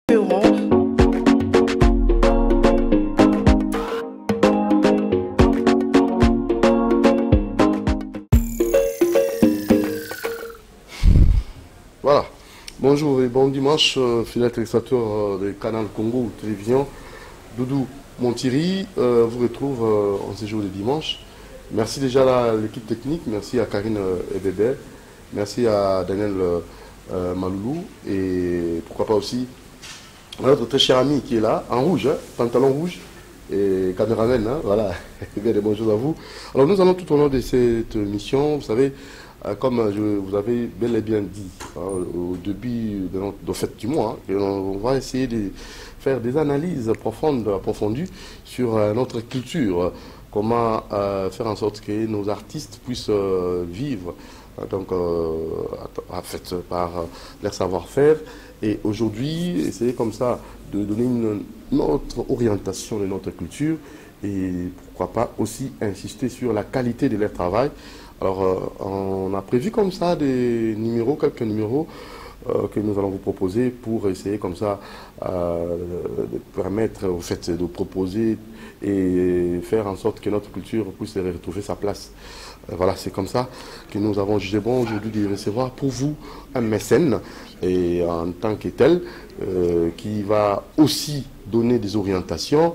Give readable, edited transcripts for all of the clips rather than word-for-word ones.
Bureau. Voilà. Bonjour et bon dimanche, fidèles téléspectateurs de Canal Congo Télévision. Doudou Montiri vous retrouve en ce jour de dimanche. Merci déjà à l'équipe technique, merci à Karine Ebebe, merci à Daniel Maloulou et pourquoi pas aussi à notre très cher ami qui est là, en rouge, pantalon rouge et caméraman, voilà. Bien des bonjours à vous. Alors nous allons tout au long de cette mission, vous savez, comme je vous avais bel et bien dit au début de fête du mois, on va essayer de faire des analyses profondes, approfondies sur notre culture, comment faire en sorte que nos artistes puissent vivre donc fait par leur savoir-faire, et aujourd'hui essayer comme ça de donner une autre orientation de notre culture et pourquoi pas aussi insister sur la qualité de leur travail. Alors, on a prévu comme ça des numéros, quelques numéros que nous allons vous proposer pour essayer comme ça de permettre au fait de proposer et faire en sorte que notre culture puisse retrouver sa place. Voilà, c'est comme ça que nous avons jugé bon aujourd'hui de recevoir pour vous un mécène et en tant que tel qui va aussi donner des orientations.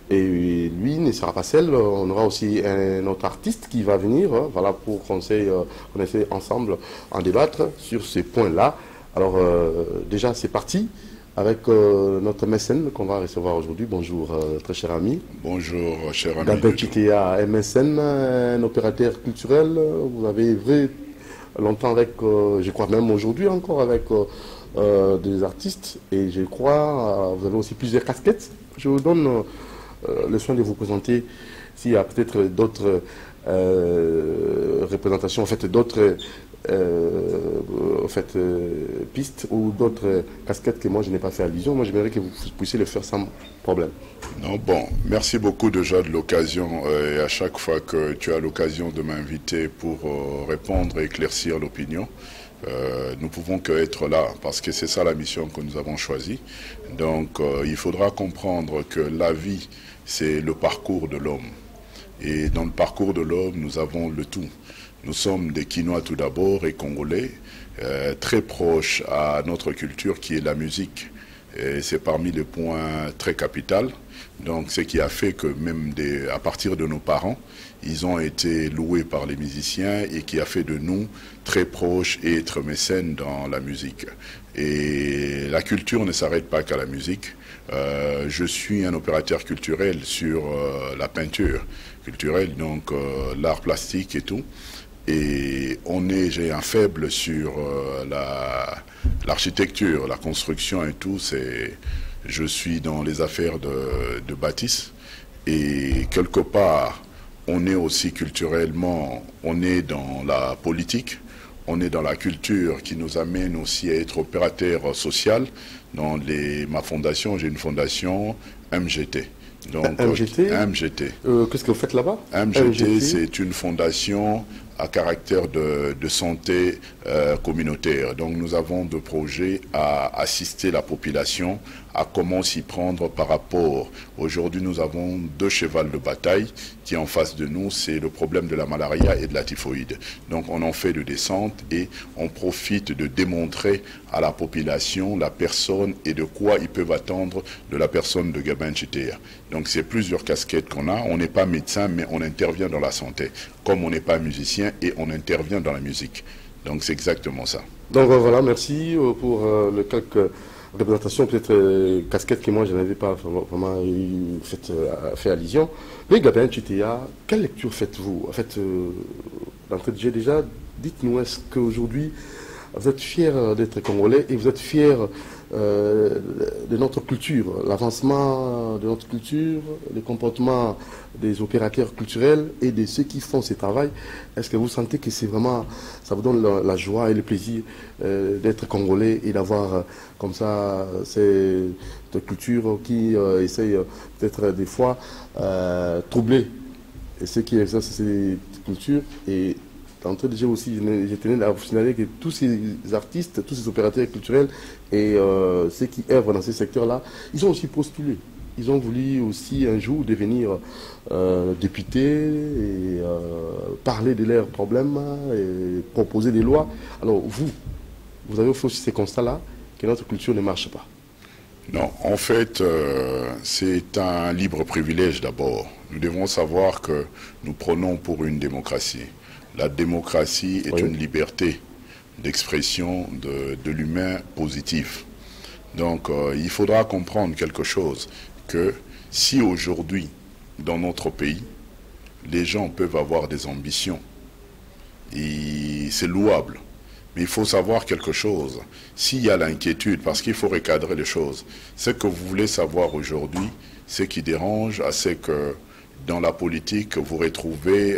Et lui ne sera pas seul, on aura aussi un autre artiste qui va venir, voilà, pour qu'on essaie ensemble en débattre sur ces points-là. Alors déjà c'est parti avec notre mécène qu'on va recevoir aujourd'hui. Bonjour très cher ami. Bonjour cher ami. Gabin Chitea, un mécène, un opérateur culturel, vous avez œuvré longtemps avec, je crois même aujourd'hui encore avec des artistes, et je crois vous avez aussi plusieurs casquettes. Je vous donne le soin de vous présenter s'il y a peut-être d'autres représentations, en fait d'autres pistes ou d'autres casquettes que moi je n'ai pas fait allusion. Moi j'aimerais que vous puissiez le faire sans problème. Non, bon, merci beaucoup déjà de l'occasion, et à chaque fois que tu as l'occasion de m'inviter pour répondre et éclaircir l'opinion, nous pouvons que être là parce que c'est ça la mission que nous avons choisie. Donc il faudra comprendre que la vie c'est le parcours de l'homme, et dans le parcours de l'homme nous avons le tout. Nous sommes des Quinois tout d'abord et Congolais, très proches à notre culture qui est la musique. C'est parmi les points très capitaux. Donc ce qui a fait que même à partir de nos parents, ils ont été loués par les musiciens et qui a fait de nous très proches et être mécènes dans la musique. Et la culture ne s'arrête pas qu'à la musique. Je suis un opérateur culturel sur la peinture culturelle, donc l'art plastique et tout. Et j'ai un faible sur l'architecture, la construction et tout. Je suis dans les affaires de bâtisse, et quelque part on est aussi culturellement, on est dans la politique, on est dans la culture qui nous amène aussi à être opérateur social. Dans ma fondation, j'ai une fondation MGT. Donc, MGT, MGT. Qu'est-ce que vous faites là-bas? MGT, c'est une fondation à caractère de santé communautaire. Donc nous avons des projets à assister la population à comment s'y prendre par rapport. Aujourd'hui nous avons deux chevals de bataille qui est en face de nous, c'est le problème de la malaria et de la typhoïde. Donc on en fait de descente et on profite de démontrer à la population, la personne et de quoi ils peuvent attendre de la personne de Gabin Chitea. Donc c'est plusieurs casquettes qu'on a. On n'est pas médecin mais on intervient dans la santé. Comme on n'est pas musicien et on intervient dans la musique. Donc c'est exactement ça. Donc voilà, merci pour les quelques représentations, peut-être casquettes que moi je n'avais pas vraiment fait allusion. Mais Gabin Chitea, quelle lecture faites-vous? En fait, d'entrée de jeu déjà, dites-nous, est-ce qu'aujourd'hui vous êtes fier d'être congolais et vous êtes fier de notre culture, l'avancement de notre culture, les comportements des opérateurs culturels et de ceux qui font ce travail? Est-ce que vous sentez que c'est vraiment, ça vous donne la joie et le plaisir d'être congolais et d'avoir comme ça cette culture qui essaye peut-être des fois troubler ceux qui exercent ces cultures et d'entrée de jeu aussi, je tenais à vous signaler que tous ces artistes, tous ces opérateurs culturels et ceux qui œuvrent dans ces secteurs-là, ils ont aussi postulé. Ils ont voulu aussi un jour devenir députés et parler de leurs problèmes et proposer des lois. Alors vous avez fait aussi ces constats-là que notre culture ne marche pas. Non, en fait, c'est un libre privilège d'abord. Nous devons savoir que nous prenons pour une démocratie. La démocratie est une liberté d'expression de l'humain positif. Donc, il faudra comprendre quelque chose, que si aujourd'hui, dans notre pays, les gens peuvent avoir des ambitions, et c'est louable. Mais il faut savoir quelque chose. S'il y a l'inquiétude, parce qu'il faut recadrer les choses, ce que vous voulez savoir aujourd'hui, ce qui dérange, c'est que dans la politique, vous retrouvez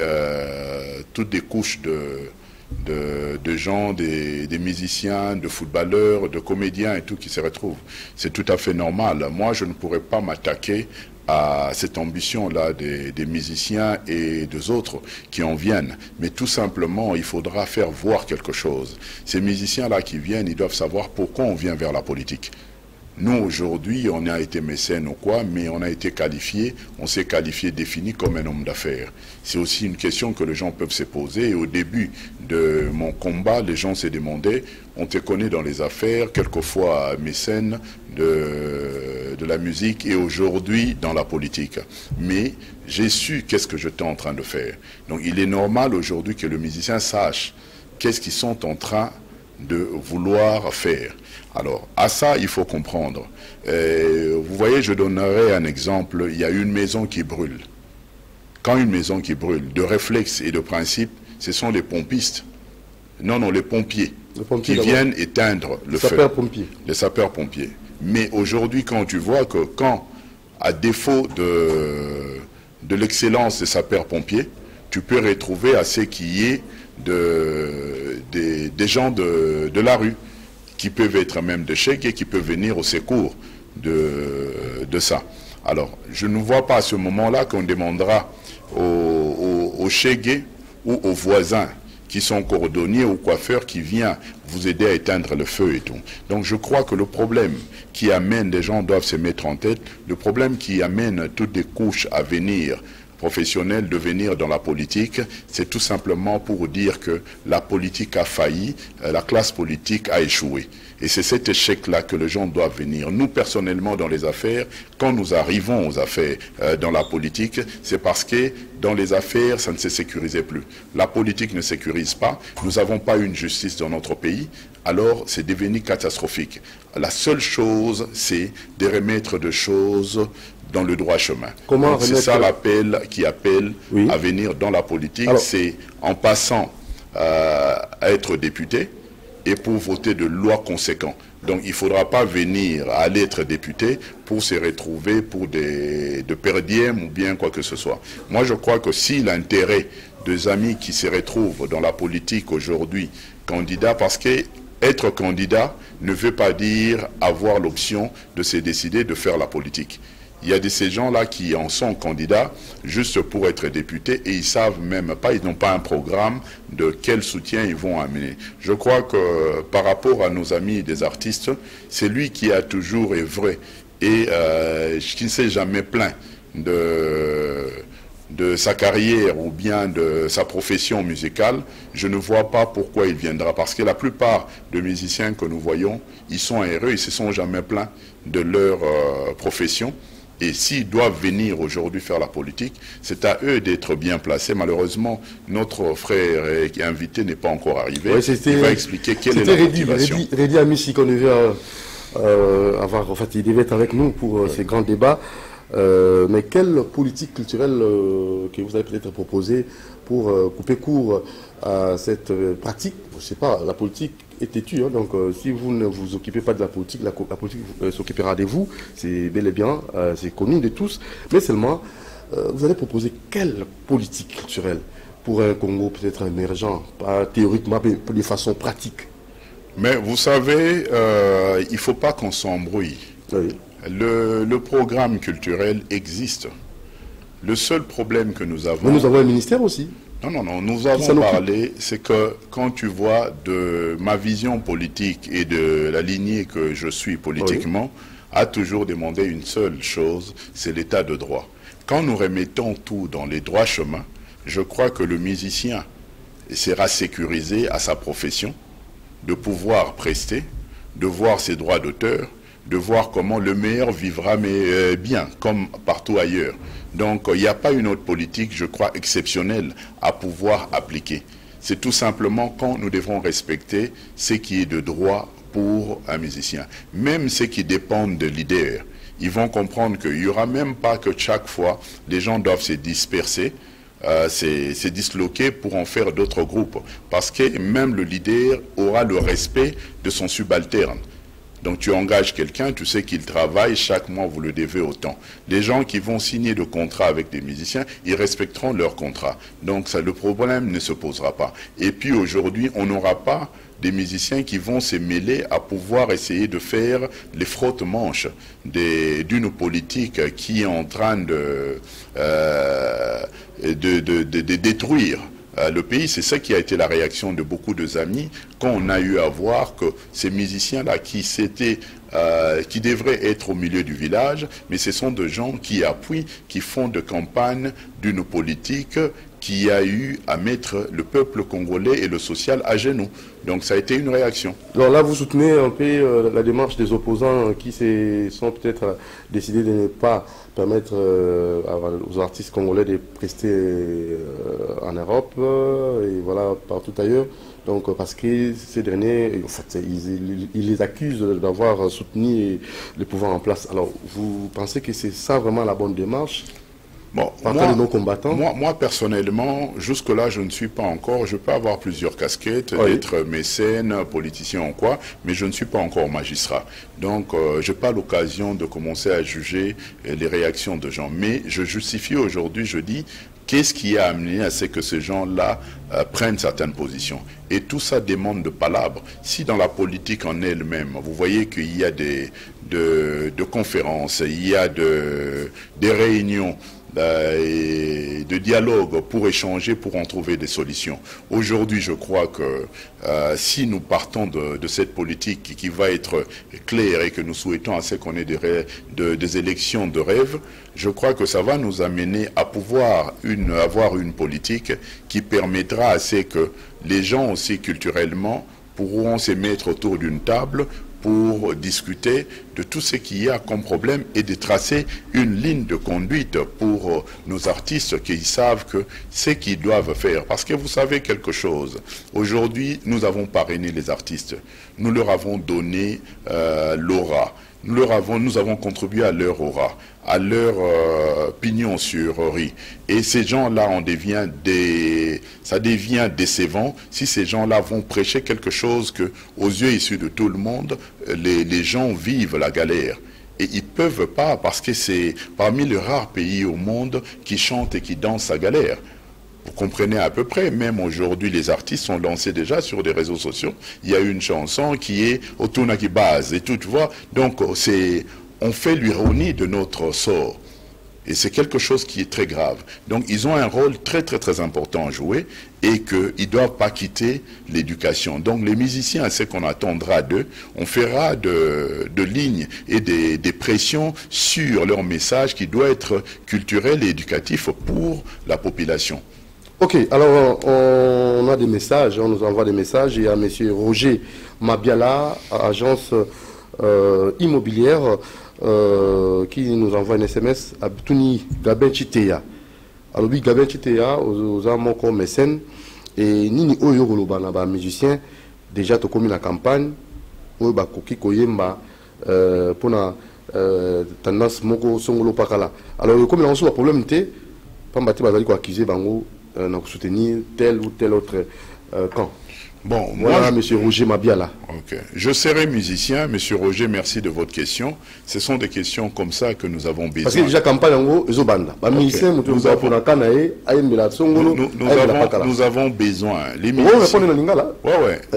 toutes des couches de gens, des musiciens, de footballeurs, de comédiens et tout qui se retrouvent. C'est tout à fait normal. Moi, je ne pourrais pas m'attaquer à cette ambition-là des musiciens et des autres qui en viennent. Mais tout simplement, il faudra faire voir quelque chose. Ces musiciens-là qui viennent, ils doivent savoir pourquoi on vient vers la politique. Nous, aujourd'hui, on a été mécène ou quoi, mais on a été qualifié, on s'est qualifié, défini comme un homme d'affaires. C'est aussi une question que les gens peuvent se poser. Et au début de mon combat, les gens se demandaient, on te connaît dans les affaires, quelquefois mécène de la musique, et aujourd'hui dans la politique. Mais j'ai su qu'est-ce que j'étais en train de faire. Donc il est normal aujourd'hui que le musicien sache qu'est-ce qu'ils sont en train de vouloir faire. Alors, à ça, il faut comprendre. Vous voyez, je donnerai un exemple. Il y a une maison qui brûle. Quand une maison qui brûle, de réflexe et de principe, ce sont les pompistes. Non, les pompiers qui viennent éteindre le feu. Les sapeurs-pompiers. Mais aujourd'hui, quand tu vois que à défaut de l'excellence des sapeurs-pompiers, tu peux retrouver à ce qui est des gens de la rue, qui peuvent être même de chèques et qui peuvent venir au secours de ça. Alors, je ne vois pas à ce moment-là qu'on demandera aux chèques ou aux voisins qui sont cordonniers ou coiffeurs qui viennent vous aider à éteindre le feu et tout. Donc je crois que le problème qui amène, les gens doivent se mettre en tête, le problème qui amène toutes les couches à venir professionnels de venir dans la politique, c'est tout simplement pour dire que la politique a failli, la classe politique a échoué. Et c'est cet échec-là que les gens doivent venir. Nous, personnellement, dans les affaires, quand nous arrivons aux affaires dans la politique, c'est parce que dans les affaires, ça ne se sécurisait plus. La politique ne sécurise pas. Nous n'avons pas une justice dans notre pays. Alors, c'est devenu catastrophique. La seule chose, c'est de remettre des choses dans le droit chemin. C'est ça l'appel qui appelle à venir dans la politique. C'est en passant à être député et pour voter de lois conséquentes. Donc il ne faudra pas venir à aller être député pour se retrouver pour de perdièmes ou bien quoi que ce soit. Moi je crois que si l'intérêt des amis qui se retrouvent dans la politique aujourd'hui, candidats, parce que être candidat ne veut pas dire avoir l'option de se décider de faire la politique. Il y a de ces gens-là qui en sont candidats juste pour être députés et ils ne savent même pas, ils n'ont pas un programme de quel soutien ils vont amener. Je crois que par rapport à nos amis des artistes, c'est lui qui a toujours œuvré et qui ne s'est jamais plaint de sa carrière ou bien de sa profession musicale. Je ne vois pas pourquoi il viendra, parce que la plupart des musiciens que nous voyons, ils sont heureux, ils ne se sont jamais plaints de leur profession. Et s'ils doivent venir aujourd'hui faire la politique, c'est à eux d'être bien placés. Malheureusement, notre frère invité n'est pas encore arrivé. Il va expliquer quelle est la motivation. Redi Amici qu'on devait avoir, en fait, il devait être avec nous pour ces grands débats. Mais quelle politique culturelle que vous avez peut-être proposée pour couper court à cette pratique? Je ne sais pas, la politique est têtue, hein, donc si vous ne vous occupez pas de la politique s'occupera de vous, c'est bel et bien, c'est connu de tous, mais seulement, vous allez proposer quelle politique culturelle pour un Congo peut-être émergent, pas théoriquement, mais de façon pratique? Mais vous savez, il ne faut pas qu'on s'embrouille. Oui. Le programme culturel existe. Le seul problème que nous avons... Mais nous avons un ministère aussi. Non, non, non, nous avons parlé, c'est que quand tu vois de ma vision politique et de la lignée que je suis politiquement, a toujours demandé une seule chose, c'est l'état de droit. Quand nous remettons tout dans les droits chemins, je crois que le musicien sera sécurisé à sa profession, de pouvoir prester, de voir ses droits d'auteur, de voir comment le meilleur vivra bien, comme partout ailleurs. Donc, il n'y a pas une autre politique, je crois, exceptionnelle à pouvoir appliquer. C'est tout simplement quand nous devrons respecter ce qui est de droit pour un musicien. Même ceux qui dépendent de leader, ils vont comprendre qu'il n'y aura même pas que chaque fois, les gens doivent se disperser, se disloquer pour en faire d'autres groupes. Parce que même le leader aura le respect de son subalterne. Donc tu engages quelqu'un, tu sais qu'il travaille, chaque mois vous le devez autant. Les gens qui vont signer de contrats avec des musiciens, ils respecteront leur contrat. Donc ça, le problème ne se posera pas. Et puis aujourd'hui, on n'aura pas des musiciens qui vont se mêler à pouvoir essayer de faire les frottes-manches d'une politique qui est en train de détruire le pays. C'est ça qui a été la réaction de beaucoup d'amis quand on a eu à voir que ces musiciens-là qui devraient être au milieu du village, mais ce sont des gens qui appuient, qui font de campagne d'une politique qui a eu à mettre le peuple congolais et le social à genoux. Donc ça a été une réaction. Alors là, vous soutenez un peu la démarche des opposants qui sont peut-être décidés de ne pas permettre aux artistes congolais de prester en Europe et voilà, partout ailleurs. Donc parce que ces derniers, en fait, ils les accusent d'avoir soutenu le pouvoir en place. Alors vous pensez que c'est ça vraiment la bonne démarche? Bon, moi, personnellement, jusque-là, je ne suis pas encore, je peux avoir plusieurs casquettes, d'être mécène, politicien ou quoi, mais je ne suis pas encore magistrat. Donc, je n'ai pas l'occasion de commencer à juger les réactions de gens. Mais je justifie aujourd'hui, je dis, qu'est-ce qui a amené à ce que ces gens-là prennent certaines positions? Et tout ça demande de palabres. Si dans la politique en elle-même, vous voyez qu'il y a de conférences, il y a des réunions, et de dialogue pour échanger, pour en trouver des solutions. Aujourd'hui, je crois que si nous partons de cette politique qui va être claire et que nous souhaitons à ce qu'on ait des élections de rêve, je crois que ça va nous amener à pouvoir avoir une politique qui permettra à ce que les gens aussi culturellement pourront se mettre autour d'une table pour discuter de tout ce qu'il y a comme problème et de tracer une ligne de conduite pour nos artistes qui savent que ce qu'ils doivent faire. Parce que vous savez quelque chose, aujourd'hui nous avons parrainé les artistes, nous leur avons donné l'aura. Nous avons contribué à leur aura, à leur pignon sur rue. Et ces gens-là, ça devient décevant si ces gens-là vont prêcher quelque chose que, aux yeux issus de tout le monde, les gens vivent la galère. Et ils ne peuvent pas, parce que c'est parmi les rares pays au monde qui chantent et qui dansent à galère. Vous comprenez à peu près, même aujourd'hui, les artistes sont lancés déjà sur des réseaux sociaux. Il y a une chanson qui est « Otunaki Base » et tout, tu vois. Donc, on fait l'ironie de notre sort. Et c'est quelque chose qui est très grave. Donc, ils ont un rôle très, très, très important à jouer et qu'ils ne doivent pas quitter l'éducation. Donc, les musiciens, c'est qu'on attendra d'eux. On fera de lignes et des pressions sur leur message qui doit être culturel et éducatif pour la population. Ok, alors on a des messages, on nous envoie des messages. Il y a M. Roger Mabiala, agence immobilière, qui nous envoie un SMS à Tuni Gaben Chiteya. Alors oui, Gaben Chiteya, aux amants comme mécène, et Nini Oyo Golobana, musicien, déjà tu commis la campagne, Oyo Bakoki Koyemba, pour la tendance Moko Songolo Pakala. Alors comme il y a un problème, Pambati Bazali ko accusé Bango, soutenir tel ou tel autre camp. Bon, voilà, M. Roger Mabiala. Ok. Je serai musicien. M. Roger, merci de votre question. Ce sont des questions comme ça que nous avons besoin. Parce que déjà, campagne en gros, nous avons besoin. Les musiciens,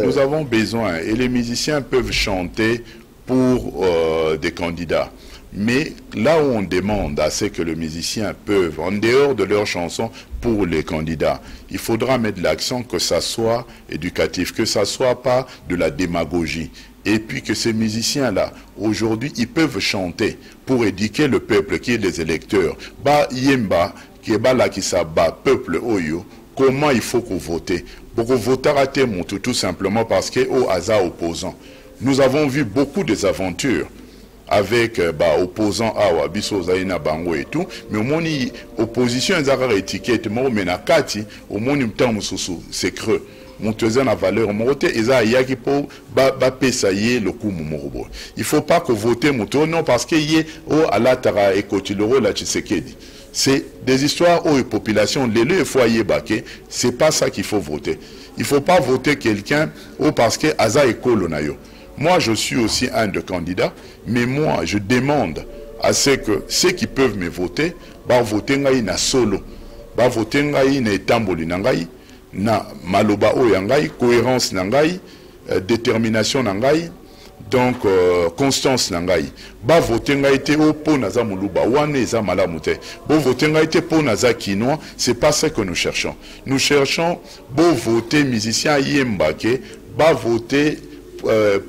nous avons besoin. Et les musiciens peuvent chanter pour des candidats. Mais là où on demande à ce que les musiciens peuvent, en dehors de leurs chansons, pour les candidats, il faudra mettre l'accent que ça soit éducatif, que ça soit pas de la démagogie. Et puis que ces musiciens-là, aujourd'hui, ils peuvent chanter pour éduquer le peuple qui est les électeurs. Ba yemba, qui est là qui s'abat, peuple oyo, comment il faut qu'on vote. Pour qu'on vote à tout simplement parce que au hasard opposant. Nous avons vu beaucoup des aventures avec opposants à Wabiso Zaina Bango et tout, mais au moins opposition ezaka étiquette mo menakati au moins temps c'est creux. Monteuse na valeur morote eza yaki po ba pesa ye le coup morobo. Il faut pas que voter moto non parce que yé au alatara et kotiloro la Tshisekedi. C'est des histoires où les populations les foyers baké, c'est pas ça qu'il faut voter. Il faut pas voter quelqu'un parce que aza ekolo na yo. Moi, je suis aussi un des candidats, mais moi, je demande à ce que ceux qui peuvent me voter, bah voter ngai na solo, bah voter ngai na etamboli na ngai, na maloba o ya ngai, cohérence na ngai, détermination na ngai, donc constance na ngai. Bah voter ngai te o po naza muluba, wane eza malamu te. Bo voter ngai te po naza kinois, c'est pas ça que nous cherchons. Nous cherchons bo voter musicien yembake, bah voter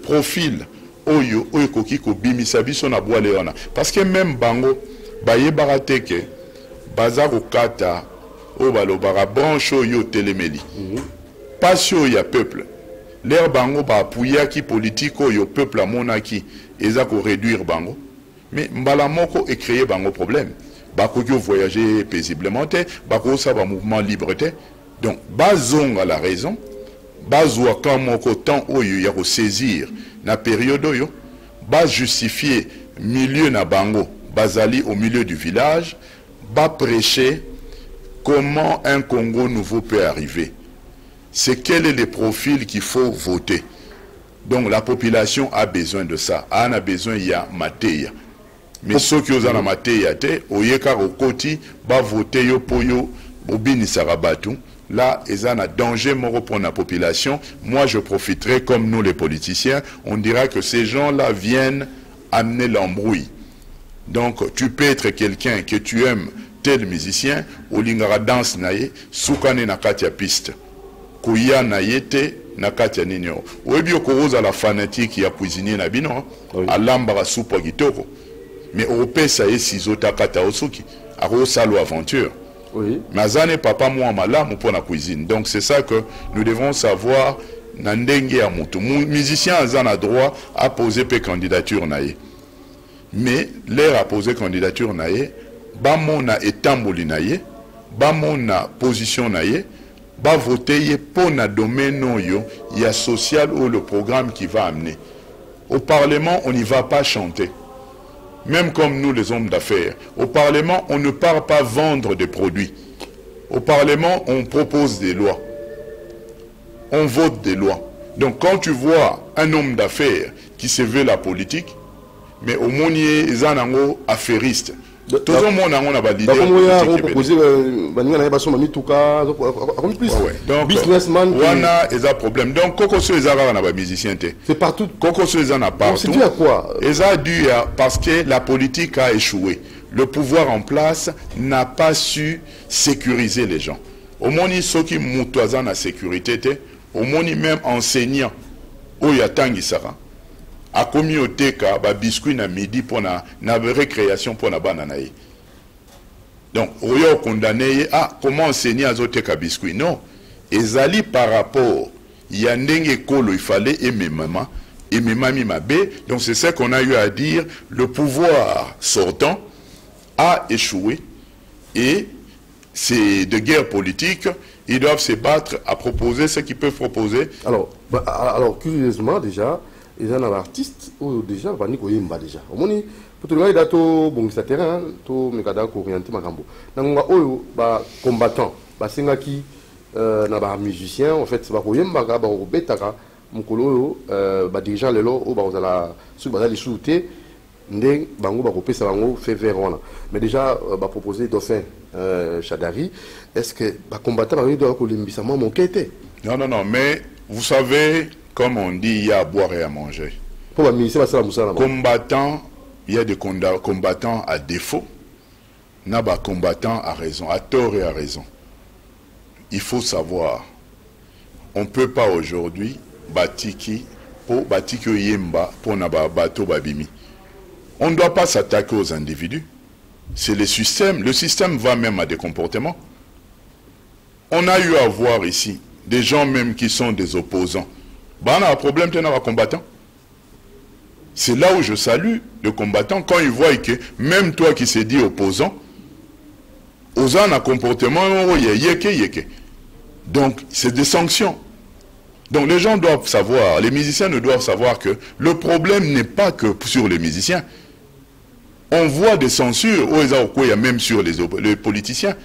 profil oyo koki ko bimisa biso na boile wana parce que même bango baye barateke bazako kata o balobara branche oyo telemeli passion ya peuple l'air bango ba appuyer ki politique oyo peuple amonaki eza ko réduire bango mais mbala moko et créer bango problème bakoki voyager paisiblement te bako sa ba mouvement liberté donc bazonga la raison bazwa kamoko temps oyo ya ko saisir na période oyo ba justifier milieu na bango bazali au milieu du village ba prêcher comment un Congo nouveau peut arriver. C'est quel est le profil qu'il faut voter. Donc la population a besoin de ça. On a besoin il y a mateya. Mais ceux qui ont la mateya te oyeka okoti ba voter yo poyo bobini sarabatu. Là, il y a un danger pour la population. Moi, je profiterai, comme nous les politiciens, on dira que ces gens-là viennent amener l'embrouille. Donc, tu peux être quelqu'un que tu aimes, tel musicien, ou lingara danse naye, soukane na katia piste. Kouya naye te na katia ninyo. Ou ebi okoroza la fanatique ya cuisinier na bino, alambara soupa gitoko. Mais au pesa ye sizota kata osuki, aro salo aventure. Oui. Mazane papa moi malamu pour la cuisine. Donc c'est ça que nous devons savoir. Nandenge ya mutu. Musicien a droit à poser pe candidature naye. Mais l'air à poser candidature naye, ba mona etamboli naye, ba mona position naye, ba voter pour na domaine yo, il y a social ou le programme qui va amener. Au Parlement, on n'y va pas chanter. Même comme nous les hommes d'affaires. Au Parlement, on ne part pas vendre des produits. Au Parlement, on propose des lois. On vote des lois. Donc quand tu vois un homme d'affaires qui se veut la politique, mais au moins il est un affairiste. Tout le monde a un leader politique. Donc, businessman. Wana est un problème. Donc, Kokoso est un musicien. C'est partout. Kokoso est un partout. C'est dû à quoi? C'est dû à parce que la politique a échoué. Le pouvoir en place n'a pas su sécuriser les gens. Au moins, ceux qui moutoisent la sécurité, au moins, même enseignants, où il y a Tangisara. A communauté ka ba biscuit na midi pour na récréation pour na bananaï. Donc oyo condamné comment enseigner à zote ka biscuit non ezali par rapport ya ndenge kolo il fallait aimer maman et mamie mabe. Donc c'est ça qu'on a eu à dire, le pouvoir sortant a échoué et c'est de guerre politique, ils doivent se battre à proposer ce qu'ils peuvent proposer. Alors curieusement déjà il y a un artiste ou déjà bani koyemba déjà omoni pour le gars to bongisa terrain to mekada ko orienter makambo nanga oyo ba combattant ba singaki na ba musicien en fait ba koyemba ba obetaka mukolo ba dirigeant lelo o ba ozala su ba li souté ndeng bango ba kopesa bango fait verona mais déjà ba proposer Dauphin Chadari est-ce que ba combattant ba doit ko limbisa mo mokété non mais vous savez comme on dit, il y a à boire et à manger. Combattant, il y a des combattants à défaut. Il y a des combattants à raison, à tort et à raison. il faut savoir, on ne peut pas aujourd'hui batiki pour batiki yemba pour naba bato babimi. On ne doit pas s'attaquer aux individus. C'est le système. Le système va même à des comportements. On a eu à voir ici des gens même qui sont des opposants. Ben, on a un problème, on a un combattant. C'est là où je salue le combattant quand il voit que même toi qui s'est dit opposant, aux un comportement, donc c'est des sanctions. Donc les gens doivent savoir, les musiciens ne doivent savoir que le problème n'est pas que sur les musiciens. On voit des censures, il y a même sur les politiciens,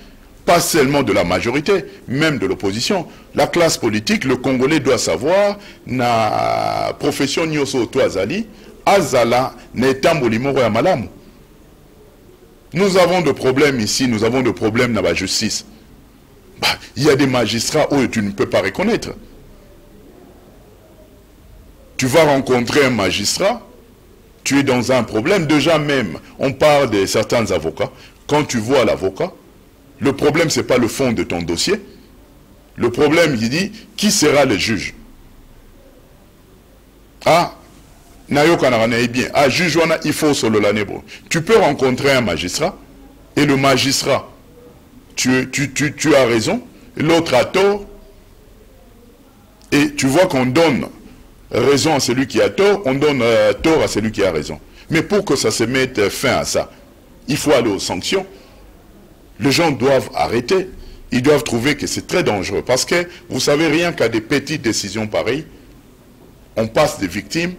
pas seulement de la majorité, même de l'opposition. La classe politique, le Congolais doit savoir, na profession nyoso to azali, azala netamboli moro ya malamu. Nous avons des problèmes ici, nous avons des problèmes dans la justice. Il y a des magistrats où tu ne peux pas reconnaître. Tu vas rencontrer un magistrat, tu es dans un problème. Déjà même, on parle de certains avocats. Quand tu vois l'avocat, le problème, ce n'est pas le fond de ton dossier. Le problème, il dit, qui sera le juge? Ah, bien. Ah, juge, il faut solo l'année. Tu peux rencontrer un magistrat, et le magistrat, tu as raison, l'autre a tort, et tu vois qu'on donne raison à celui qui a tort, on donne tort à celui qui a raison. Mais pour que ça se mette fin à ça, il faut aller aux sanctions. Les gens doivent arrêter. Ils doivent trouver que c'est très dangereux. Parce que, vous savez, rien qu'à des petites décisions pareilles, on passe des victimes,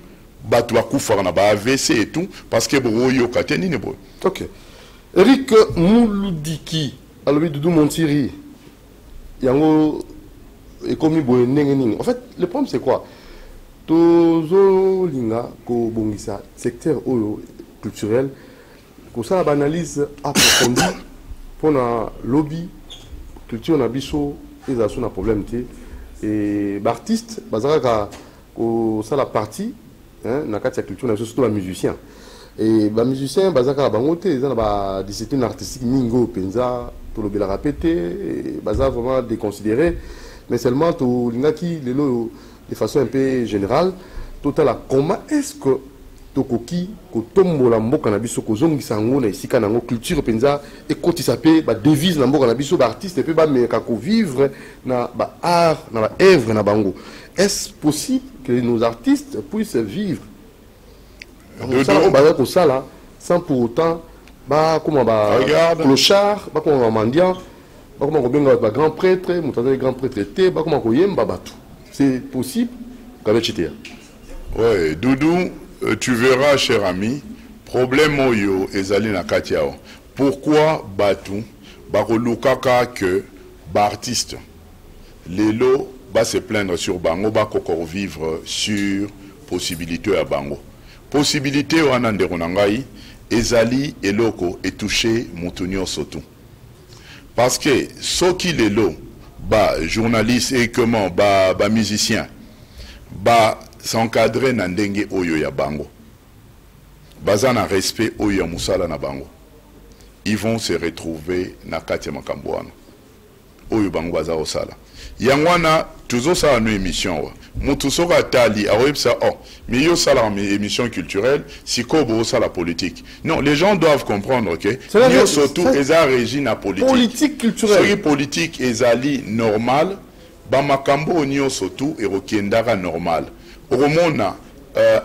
AVC et tout, parce que... Ok. Eric Mouloudiki, alors Doudou Montiri, Yango, et comme en fait, le problème c'est quoi? Tozo linga ko bongisa secteur culturel ko ça analyse approfondie pour na lobby culture na biso ils ont un problème et l'artiste bazaka ko ça la partie hein na katia culture na surtout les musiciens et les musiciens bazaka bangote ils ont ba discipline artistique mingo penza to lobby la répéter bazaka vraiment déconsidéré mais seulement to linga qui de façon un peu générale, total comment est-ce que tokoki ko tombola mboka na biso ko zongisa ngo na isika na ngo culture penza et quand il s'appelle ba devise na mboka na biso ba artiste pe ba meka ko vivre na ba art na ba œuvre na bango. Est-ce possible que nos artistes puissent vivre ça là sans pour autant ba comment ba clochard ba comment mendiant ba comment ko benga ba grand prêtre mutazali grand prêtre té ba comment ko yemba batu. C'est possible qu'avec Chitea. Oui, Doudou, tu verras, cher ami, problème oyo ezali na katiao. Pourquoi batu bakolukaka que artiste lelo va se plaindre sur bango ba kokor vivre sur possibilité à bango. Possibilité o anandero nangai ezali eloko et toucher mutunyo sotu. Parce que soki lelo journaliste et comment musicien s'encadrer na ndenge oyo ya bango baza na respect oyo ya musala na bango ils vont se retrouver na kati ya makambo wana oyo bango baza osala yangwana tuzo sala no émission mutu soka tali awebsa mais yo sala émission culturelle siko bo sala politique non les gens doivent comprendre que yo surtout eza régime politique culturelle soki politique ezali normal ba makambo nyo surtout erokendaka normal oromona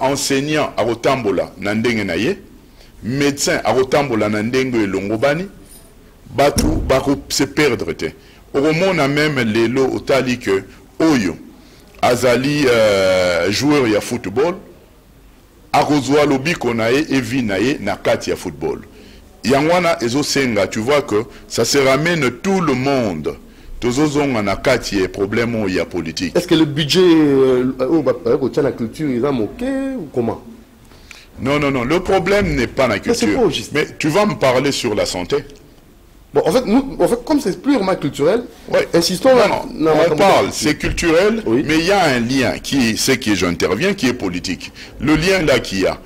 enseignant akotambola na ndenge na ye médecin akotambola na ndenge elongo bani batu bako se perdre te oromona même lelo otali que oyo azali joueur ya football akozwa lobiko na ye evi na ye na kati ya football yangwana ezo senga tu vois que ça se ramène tout le monde tozozonga na kati ya problème ya politique. Est-ce que le budget au tient la culture il a moqué ou comment? Non, le problème n'est pas la culture. Mais tu vas me parler sur la santé. Bon, en fait, comme c'est purement culturel, ouais. Insistons on parle, c'est culturel, oui. Mais il y a un lien qui est ce que j'interviens, qui est politique. Le lien là qu'il y a,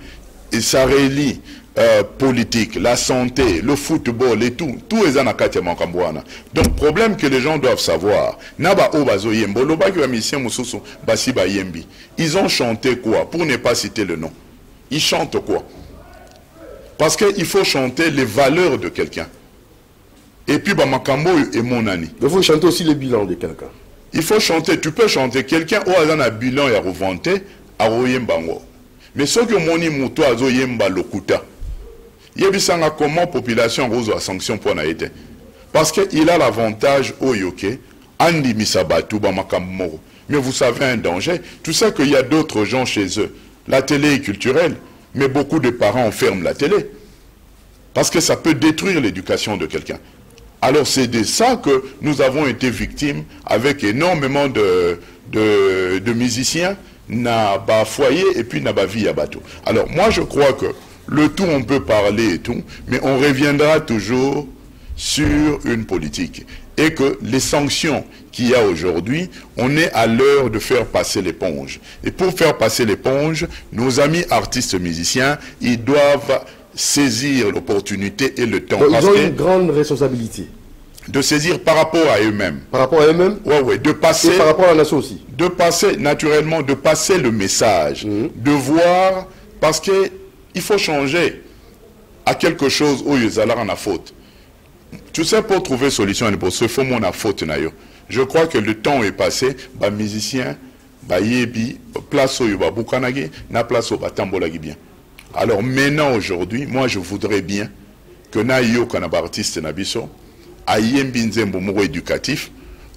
et ça relie politique, la santé, le football et tout est en akati makambwana. Donc problème que les gens doivent savoir, naba obazo yembo, lobaki wa misien mususu basi ba yembi. Ils ont chanté quoi? Pour ne pas citer le nom. Ils chantent quoi? Parce qu'il faut chanter les valeurs de quelqu'un. Et puis ba makambo et mon ami. Il faut chanter aussi le bilan de quelqu'un. Il faut chanter, tu peux chanter quelqu'un ou a un bilan et revanter à royembango. Mais ce que moni muto azo yemba lokuta. Yebisanga comment population rose à sanction pour naïté. Parce qu'il a l'avantage au yoke, andi misabatu bamakamoro. Mais vous savez un danger, tu sais qu'il y a d'autres gens chez eux. La télé est culturelle, mais beaucoup de parents ferment la télé. Parce que ça peut détruire l'éducation de quelqu'un. Alors c'est de ça que nous avons été victimes avec énormément de musiciens, n'a pas foyer et puis n'a pas vie à bateau. Alors moi je crois que le tout, on peut parler et tout, mais on reviendra toujours sur une politique. Et que les sanctions qu'il y a aujourd'hui, on est à l'heure de faire passer l'éponge. Et pour faire passer l'éponge, nos amis artistes musiciens, ils doivent saisir l'opportunité et le temps. Donc, ils ont une grande responsabilité. De saisir par rapport à eux-mêmes. Par rapport à eux-mêmes? Ouais, de passer... Et par rapport à la nation aussi. De passer, naturellement, de passer le message. De voir, parce que il faut changer à quelque chose où ils allaient en faute. Tu sais, pour trouver solution, il faut mon faute. Je crois que le temps est passé. Les musiciens, place où ils na place où ils bien. Alors maintenant, aujourd'hui, moi je voudrais bien que naïo kanaba artiste nabiso, ayembi nzembo moko éducatif,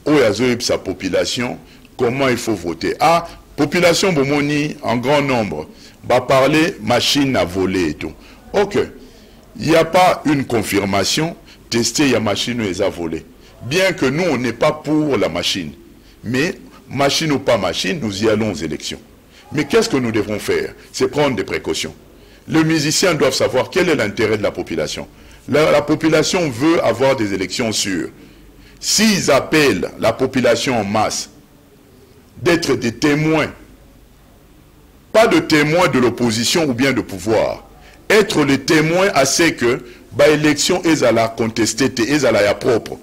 où yazoyeb sa population, comment il faut voter. Ah, population bomoni en grand nombre. Va parler machine à voler et tout. Ok, il n'y a pas une confirmation, tester il y a machine et à voler. Bien que nous, on n'est pas pour la machine. Mais, machine ou pas machine, nous y allons aux élections. Mais qu'est-ce que nous devons faire? C'est prendre des précautions. Les musiciens doivent savoir quel est l'intérêt de la population. La population veut avoir des élections sûres. S'ils appellent la population en masse d'être des témoins, pas de témoins de l'opposition ou bien de pouvoir. Être les témoins à ce que l'élection est à la contester, est à la propre.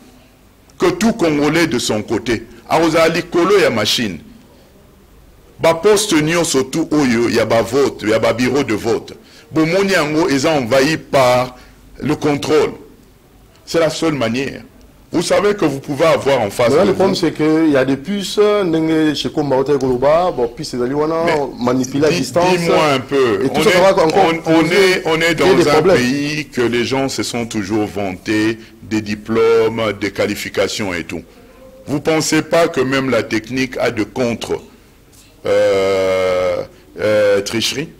Que tout Congolais de son côté, a kolo ya machine, poste surtout il y a vote, il y a bureau de vote. Bomoni ango est envahi par le contrôle. C'est la seule manière. Vous savez que vous pouvez avoir en face. Le problème, c'est qu'il y a des puces, chez Kombaote Goloba, puces manipulées à distance. Dis-moi un peu, on est dans un pays que les gens se sont toujours vantés des diplômes, des qualifications et tout. Vous ne pensez pas que même la technique a de contre-tricherie?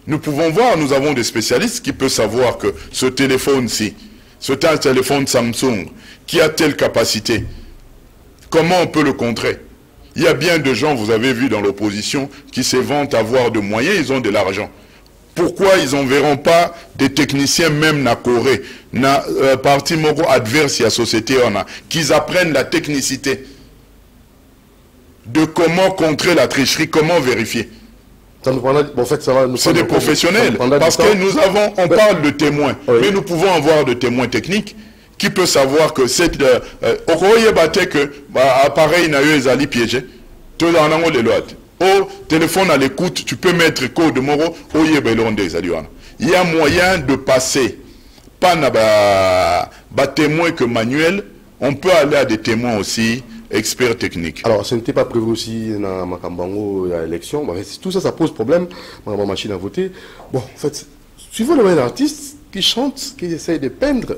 Nous pouvons voir, nous avons des spécialistes qui peuvent savoir que ce téléphone-ci, c'est un téléphone Samsung qui a telle capacité. Comment on peut le contrer? Il y a bien de gens, vous avez vu dans l'opposition, qui se vantent avoir de moyens, ils ont de l'argent. Pourquoi ils n'enverront pas des techniciens, même na Corée, na parti moko adverse à la société, qu'ils apprennent la technicité de comment contrer la tricherie, comment vérifier? C'est des professionnels, parce que on parle de témoins, mais nous pouvons avoir de témoins techniques qui peut savoir que cette appareil n'a eu les piégés. Au téléphone à l'écoute, tu peux mettre code moro il y a moyen de passer pas na témoin que manuel, on peut aller à des témoins aussi experts techniques. Alors, ce n'était pas prévu aussi dans Makambango à l'élection. Tout ça, ça pose problème dans la machine à voter. Bon, en fait, suivons le même artiste qui chante, qui essaye de peindre,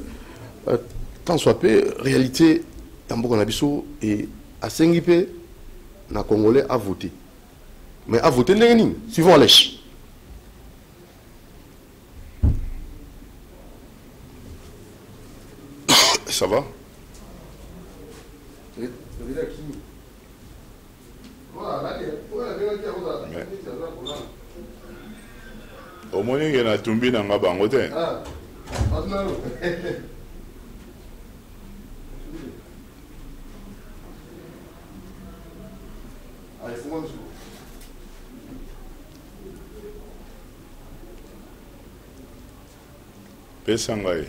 tant soit peu, réalité, Tambo Nabiso et à Sengipe, na Congolais a voté. Mais a voté, suivons Lèche. Ça va? Au moins, il y a un tombé dans la banque. Pesangai.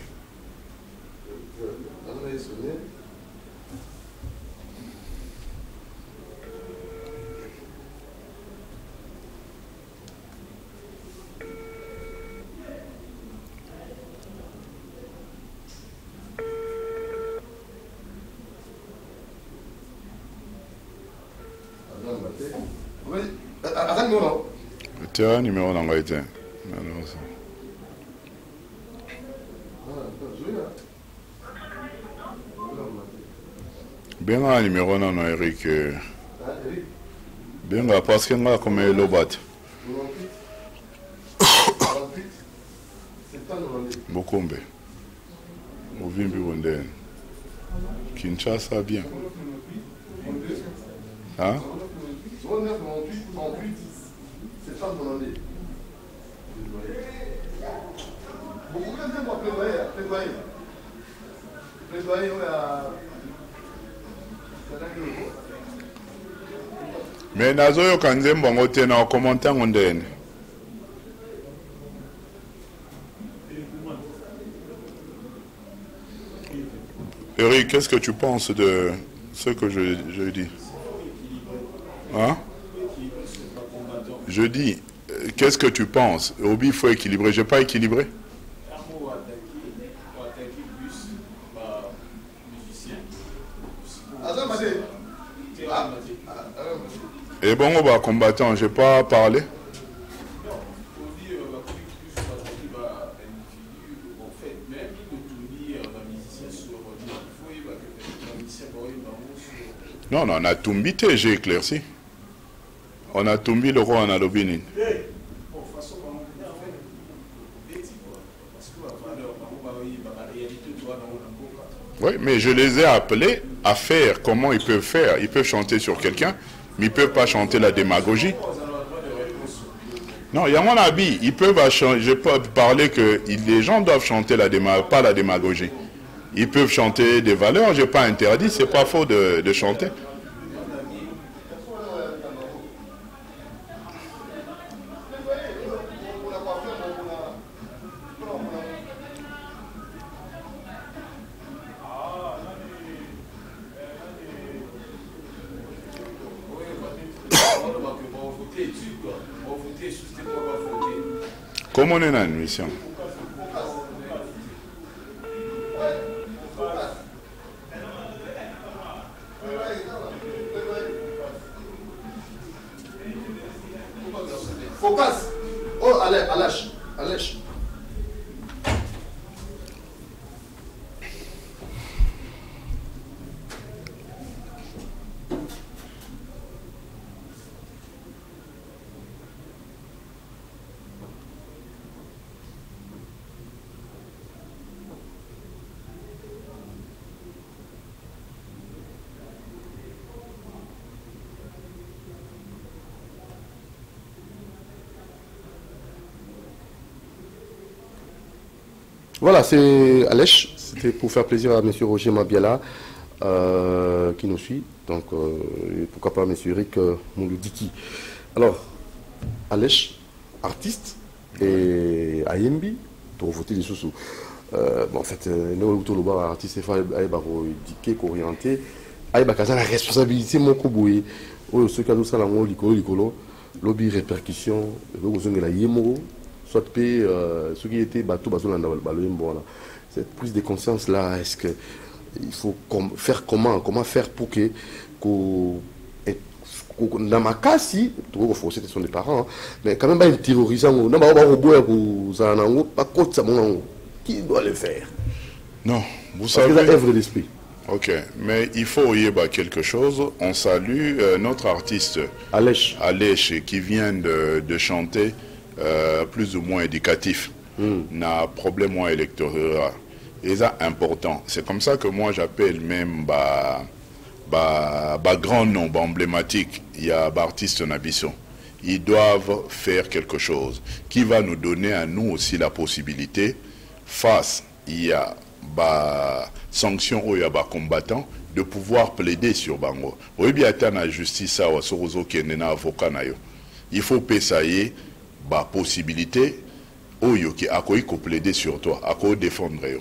Oui, attends, non. Tu as un numéro dans le été. Bien un numéro non Eric. Bien parce que moi comme le bat. Mokombe. Movimbi Wondene. Kinshasa bien. Hein? C'est pas demandé. Mais nazoyo kanzembo ngote na commenter ngondene. Eric, qu'est-ce que tu penses de ce que je dis? Hein? Je dis, qu'est-ce que tu penses? Obi, il faut équilibrer. Je n'ai pas équilibré. Et bon, on va combattant, je n'ai pas parlé. Non, on a tombité, j'ai éclairci. On a tombé le roi en alobinin. Oui, mais je les ai appelés à faire comment ils peuvent faire. Ils peuvent chanter sur quelqu'un, mais ils ne peuvent pas chanter la démagogie. Non, il y a mon avis. Ils peuvent je peux parler que les gens doivent chanter pas la démagogie. Ils peuvent chanter des valeurs, je n'ai pas interdit, c'est pas faux de chanter. Comment on est dans une mission? Focus. Oh, allèche, allèche. Voilà, c'est Alèche. C'était pour faire plaisir à M. Roger Mabiala qui nous suit. Donc, et pourquoi pas M. Eric Mouloudiki. Alors, Alèche, artiste, et Ayembi, pour voter des sous-sous. Bon, en fait, nous, tout artiste, il faut indiquer, orienter. Il y a la responsabilité, mon kouboué. Ceux qui ont ça, lobby répercussion, soit ceux qui étaient bateau cette prise de conscience là, est-ce que il faut faire comment faire pour que dans ma cas si ce sont des parents mais quand même pas terrorisant qui doit le faire? Non, vous savez, c'est l'œuvre de l'esprit. Ok, mais il faut y avoir quelque chose. On salue notre artiste Alèche qui vient de chanter plus ou moins éducatif, n'a problème moins électoral. Et ça important. C'est comme ça que moi j'appelle même grand nombre emblématique. Il y a artistes Nabisson. Ils doivent faire quelque chose qui va nous donner à nous aussi la possibilité, face il y a sanctions ou il y a combattants, de pouvoir plaider sur Bango. Oui, bien, la justice, il faut payer possibilité oyo ki akoyi ko plaider sur toi, akoyi défendre yo.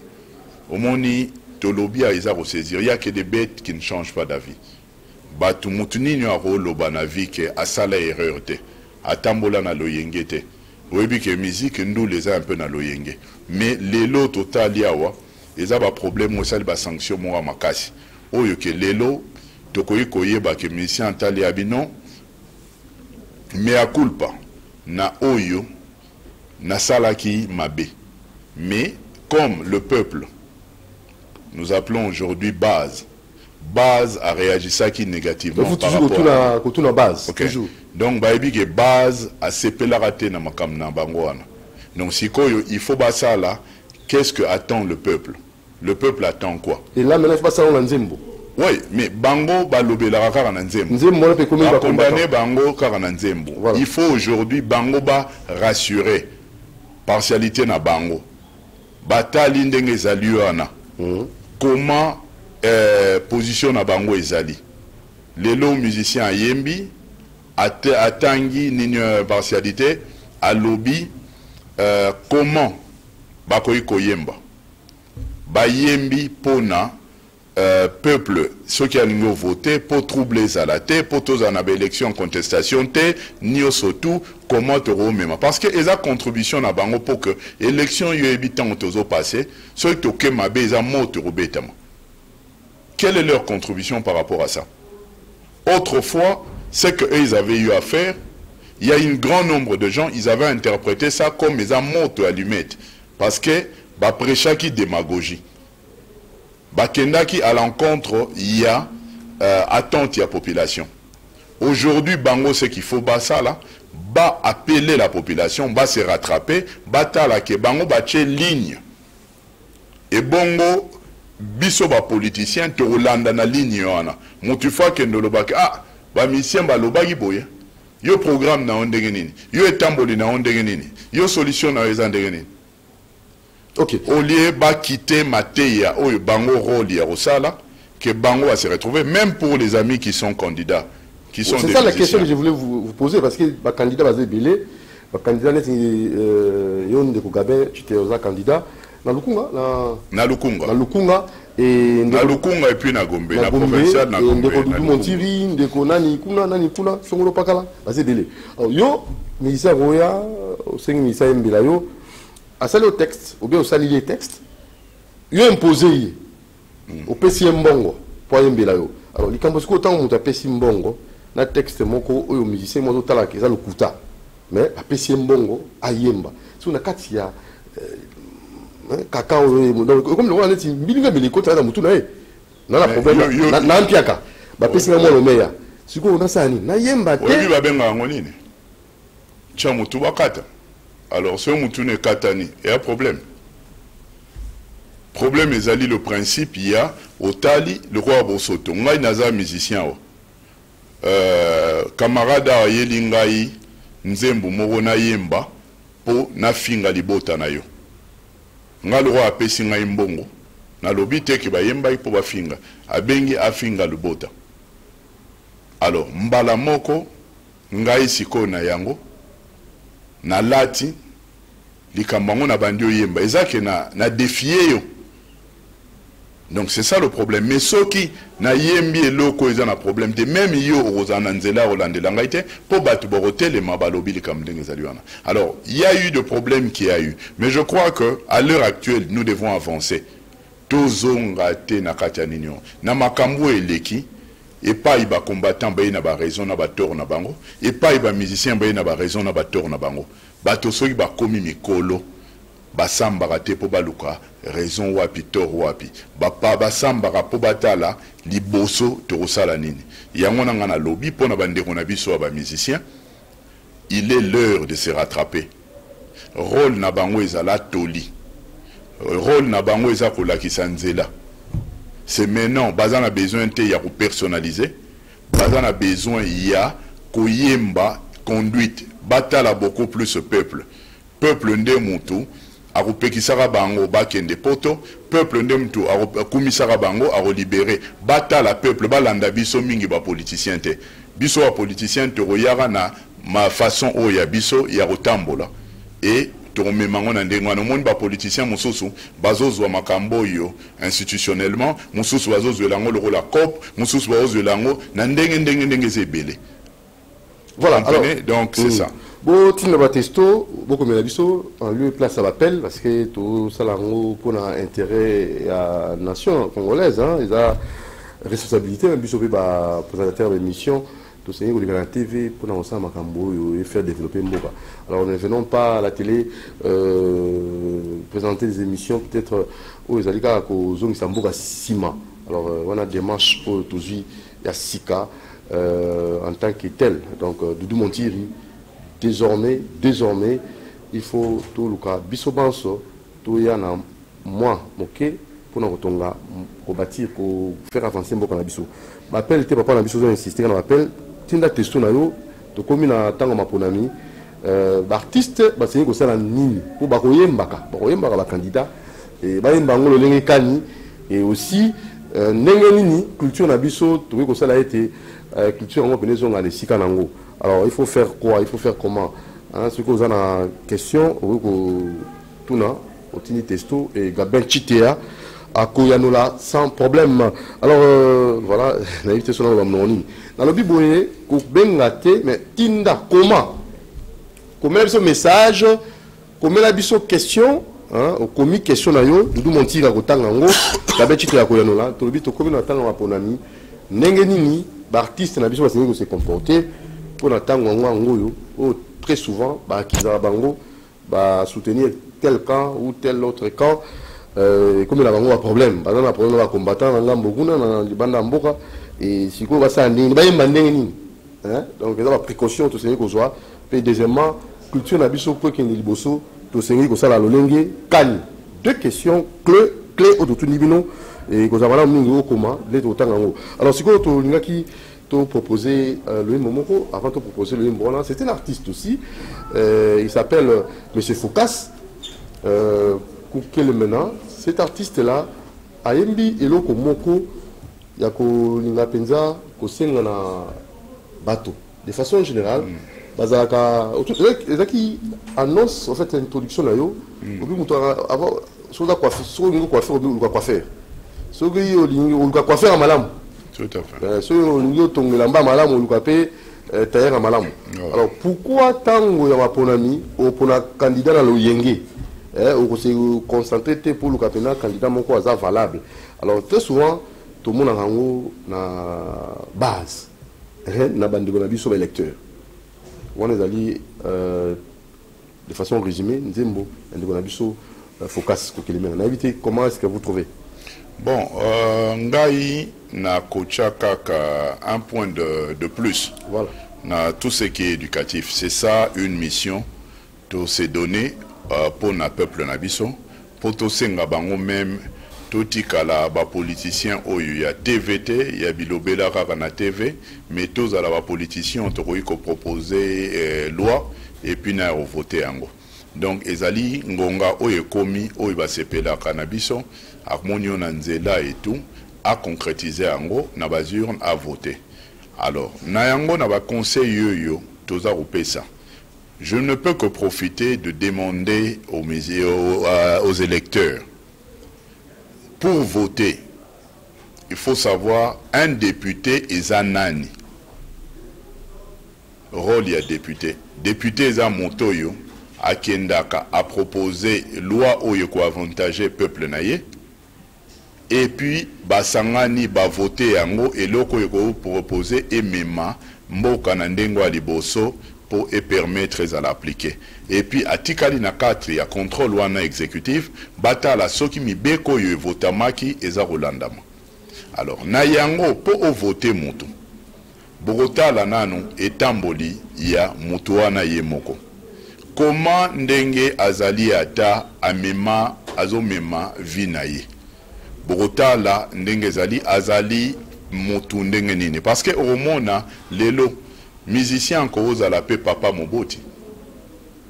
Au moni to lobby a isa saisir, il y a que des bêtes qui ne changent pas d'avis. Batu mutuni nyo aro loba na vie ke asala erreur te, atambola na loyenge te. Oyebi ke musique ndou les a un peu na loyenge. Mais lelo total yawa, eza ba problème osali ba sanction mo makasi. Oyo ke lelo tokoyi koyeba ke musicien tali abino mea culpa na oyo na salaki mabe. Mais comme le peuple, nous appelons aujourd'hui base a réagi ça qui négativement. Vous toujours autour de base. Okay. Toujours. Donc baebi que base a sepela raté na makam na bangoana. Donc si il faut bas ça là, qu'est-ce que attend le peuple? Le peuple attend quoi? Et là maintenant il faut pas ça en Nzembo. Oui, mais bango balobé la kaka na Nzembo. Nzembo on peut comment condamner bango kaka na Nzembo. Voilà. Il faut aujourd'hui bango ba rassurer partialité na bango. Batali ndenge ezali wana. Comment position na bango ezali. Lelo musicien yembi atangi nini partialité à lobby comment bakoyi koyemba. Ba yembi pona peuple ceux qui ont voté pour troubler Zalaté, pour tous en élection contestation te ni surtout comment te remema parce que eza contribution na bango pour que élection yo habitant tozo passé ceux qui toke mabe eza moto robetama. Quelle est leur contribution par rapport à ça? Autrefois, ce qu'ils avaient eu à faire, il y a un grand nombre de gens, ils avaient interprété ça comme des moto allumettes parce que bah prêcha qui démagogie. Bakendaki à l'encontre, il y a attente, il y a population. Aujourd'hui, Bango, ce qu'il faut, bah ça là, bah appeler la population, bah se rattraper, bah tala ke Bango bah tche ligne. Et Bongo, biso ba politicien, te rolanda na ligne yana. Moutu fois que nous le bak, ah, bah misien bah lobagi boye. Yo programme na ondenge nini, yo etamboli na ondenge nini, yo solution na ondenge nini. Ok. Au lieu de quitter Matéa, ou Bango rôle Rosala, que Bango va se retrouver, même pour les amis qui sont candidats. C'est ça la question que je voulais vous poser, parce que le candidat va se belé, le candidat n'est Yon de Kougabe, tu étais un candidat, na Lukunga, et na Lukunga et puis na Gombe, na provincial, na Gombe. Ndeko Montiri, Ndeko Nani Kuna, Songolo Pakala, va se belé. Yo, Misa Roya, au sein de Misa Mbelayo, à ça le texte, ou bien au sali les textes, il a imposé au PC Mbongo pour Mbelayo. Alors, il y a autant de PC Mbongo, dans le texte, moko au musicien, moi, tout à l'heure, le Kuta. Mais à PC Mbongo, à Yemba. Si on a 4 il y a cacao, comme le roi, il y a des côtes à la moutouna. Non, la problème, na Ampiaka. Bah, PC Mbongo, le meilleur. Si on a ça, na Yemba. Oui, il va bien à Angonine. Tchamoutou Bakata. Alors, si on tourne Katani, il y a un problème. Problème, ezali le principe, il y a au Tali, le roi Bosoto. Ngai naza musicien. Camarade a yelingai, nzembo moro na yemba, po na finga libota na yo. Nga le roi apesi ngai mbongo, na lobi te ki ba yemba po ba finga, abengi afinga libota. Alors, mbala moko, ngai siko na yango, na lati likambango na bandio yemba ezake na défier yo. Donc c'est ça le problème. Mais ceux qui na yembi eloko ils ont un problème de même yo ozana nzela olandela ngaite po batu borote les mabalobi likamdenge zaliwana. Alors il y a eu de problèmes qui a eu, mais je crois que à l'heure actuelle nous devons avancer. Tozonga te na katia ninyo na makambo eleki. Et pas il va combattant ba ina ba raison na ba tort na bango et pas il va musicien ba ina ba raison na ba tort na bango bato soki ba komi mikolo ba samba raté po baluka raison wapi tort wapi ba pa ba samba po batala liboso to sala nini yango na ngana lobby po na bandeko na biso ba musicien. Il est l'heure de se rattraper. Rôle na bango ezala toli, rôle na bango ezako ki nzela. C'est maintenant, Bazan a besoin de personnaliser, Bazan a besoin de koyemba conduite, batala beaucoup plus ce peuple. Peuple nde mutu, a pekisara bango bakende poto, peuple nde mutu, a kumisara bango, a libéré, batala peuple, balanda biso mingi ba politicien te. Biso a politicien te royara na ma façon o ya biso, ya rotambola. Et tokomemango na ndenge wana omoni bapoliticien mosusu bazozwa makambo oyo institutionnellement mosusu bazozwela yango lokola COP mosusu bazozwela yango na ndenge eza ebele. Voilà, alors, donc c'est ça. Bon, Tina Batesto, beaucoup de biso en lieu et place à l'appel parce que tout ça là pour un intérêt à la nation congolaise, hein, ils ont responsabilité même biso ba présentateur d'émission tout c'est au la TV pour nous ensemble makambo et faire développer Mboka. Alors ne venons pas à la télé présenter des émissions peut-être où ils allaient ko zone Mboka Sima. Alors on a des démarches pour toujours ya Sika en tant que tel. Donc Doudou Montiri désormais il faut tout le cas biso banso tout yana moi OK pour nous retonga pour bâtir pour faire avancer Mboka na biso. M'appelle était papa na biso ont insisté on appelle tinda testo na yo to komi na tango maponami artiste ba sengi ko sala nini pour ba koyembaka ba candidat et ba yemba ngolo lenge kani et aussi ndenge nini culture na biso to ko sala été culture ngo penezo ngale sika nango. Alors il faut faire quoi, il faut faire comment hein, ce que vous avez en question tout na otini testo et Gabin Chitea à Koyanola sans problème. Alors voilà, l'invité sur le noni. Dans le biboye, ko bengate mais tinda comment ce message, comment la biso question hein, au commis question na yo, Doudou Montira ko tanga ngo, Gabin Chitea Koyanola, to bito ko na tanga maponami, ndenge nini ba artiste na biso ba se comporter pour attendre très souvent bango soutenir tel camp ou tel autre camp comme il a un problème par exemple problème va combattant dans l'amboguna dans les bandes mboka et si quoi va ça donc il y a la précaution tout ce qu'on soit puis deuxièmement culture na biso pour qu'il liboso tout ce qu'on ça la lolenge kan deux questions clés au tout nibino et qu'on a mingi comment les autant alors si quoi to ngaki proposer Louis Momoko, avant de proposer Louis Mbona, c'est un artiste aussi. Il s'appelle Monsieur Foukas. Maintenant, cet artiste-là, Ayembi Eloko Moko, Yako Lingapenza, Kosenga na bateau. De façon générale, Bazaka, qui annonce en fait l'introduction là yo, avoir soit quoi faire, soit quoi faire à malam. Tout à fait. Alors pourquoi tant ya maponami pour la candidat dans le yenge on se concentrer pour le candidat moko aza valable. Alors très souvent tout le monde a na base na bandiko na biso électeur. On est allé de façon résumée nzembo bandiko na biso focus ko kelema na éviter comment est-ce que vous trouvez? Bon, ngai na kocha kaka un point de plus. Voilà. Na tout ce qui est éducatif, c'est ça une mission to se donner pour na peuple na biso, pour to senga bango même toti kala ba politicien oyo ya TVT, ya bilobela kaka na TV, mais tous à la ba politicien to ko proposer loi et puis na voter yango. Donc ezali ngonga oyo komi oyo ba sepela kana biso harmonio na nzela et tout à concrétiser yango na bazurne à voter. Alors na yango na ba conseil yo toza kopesa. Je ne peux que profiter de demander aux électeurs pour voter. Il faut savoir un député est un nani. Rôle ya député. Député est un motoyo à Kendaka a proposé loi oyo ko avantager peuple naye. Et puis basangani ba voter yango et loko yo proposer et mema mboka na ndengo ya liboso pour et permettre à l'appliquer. Et puis atikali na 4 ya contrôle wana exécutif batala soki mibeko yo votamaki eza rolandama. Alors na yango po o voter mutu. Bogotala nanu etamboli ya mutu wana ye moko. Comment ndenge azali ata amema azomema vinaye. Bogotala ndenge azali mutu ndenge nini. Parce que au mona lelo musicien ko za la pe papa moboti.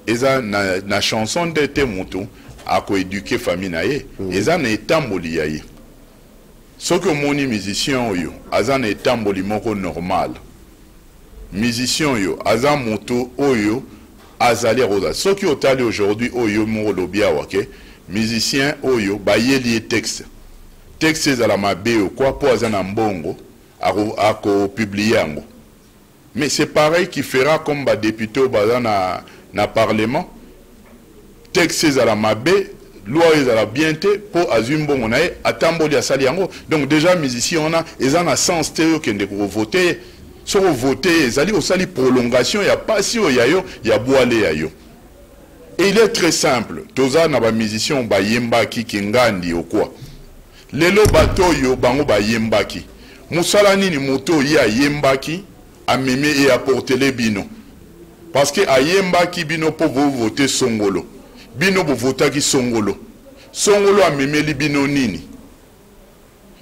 Eza na chanson de te mutu ako éduquer famille naye. Eza na etamboli yaye. Soki omoni musicien oyo aza na etamboli moko normal. Musicien oyo aza mutu oyo azali rosa. Ce qui est aujourd'hui, oyo mo lobia wake, musicien oyo bayeli texte. Texte ezala mabe quoi pour azana mbongo ako publier yango. Mais c'est pareil qui fera comme ba député au na parlement. Texte ezala mabe, loi ezala bien te pour azumbongo na atamboli asali yango. Donc déjà musicien on a ezana sens théo kende ko voter. Si on vote, il y a prolongation, il n'y a pas si il y a boalé. Et il est très simple. Toza na ba musicien ba yembaki kingandi ou quoi. Lelo bato yo bango ba yembaki. Musala nini moto ya yembaki a meme et apporter les bino. Parce que a yembaki bino pour vous voter songolo. Bino pour voter qui songolo. Songolo a meme li bino nini.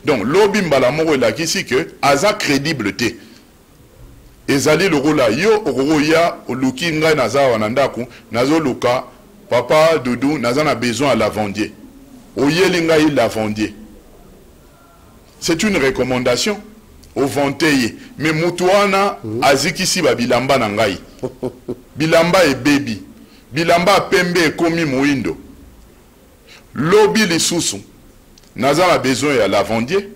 Donc l'obi mbala moko la kisi que aza crédibilité. Ezali lokola yo okoya oluki ngai naza wanandaku nazo luka papa Doudou naza na besoin à lavandier. Oyeli ngai lavandier. C'est une recommandation au vanteye mais mutuana azikisi ba bilamba na ngai. Bilamba e baby. Bilamba pembe komi moindo. Lobi lisusu naza na besoin à lavandier.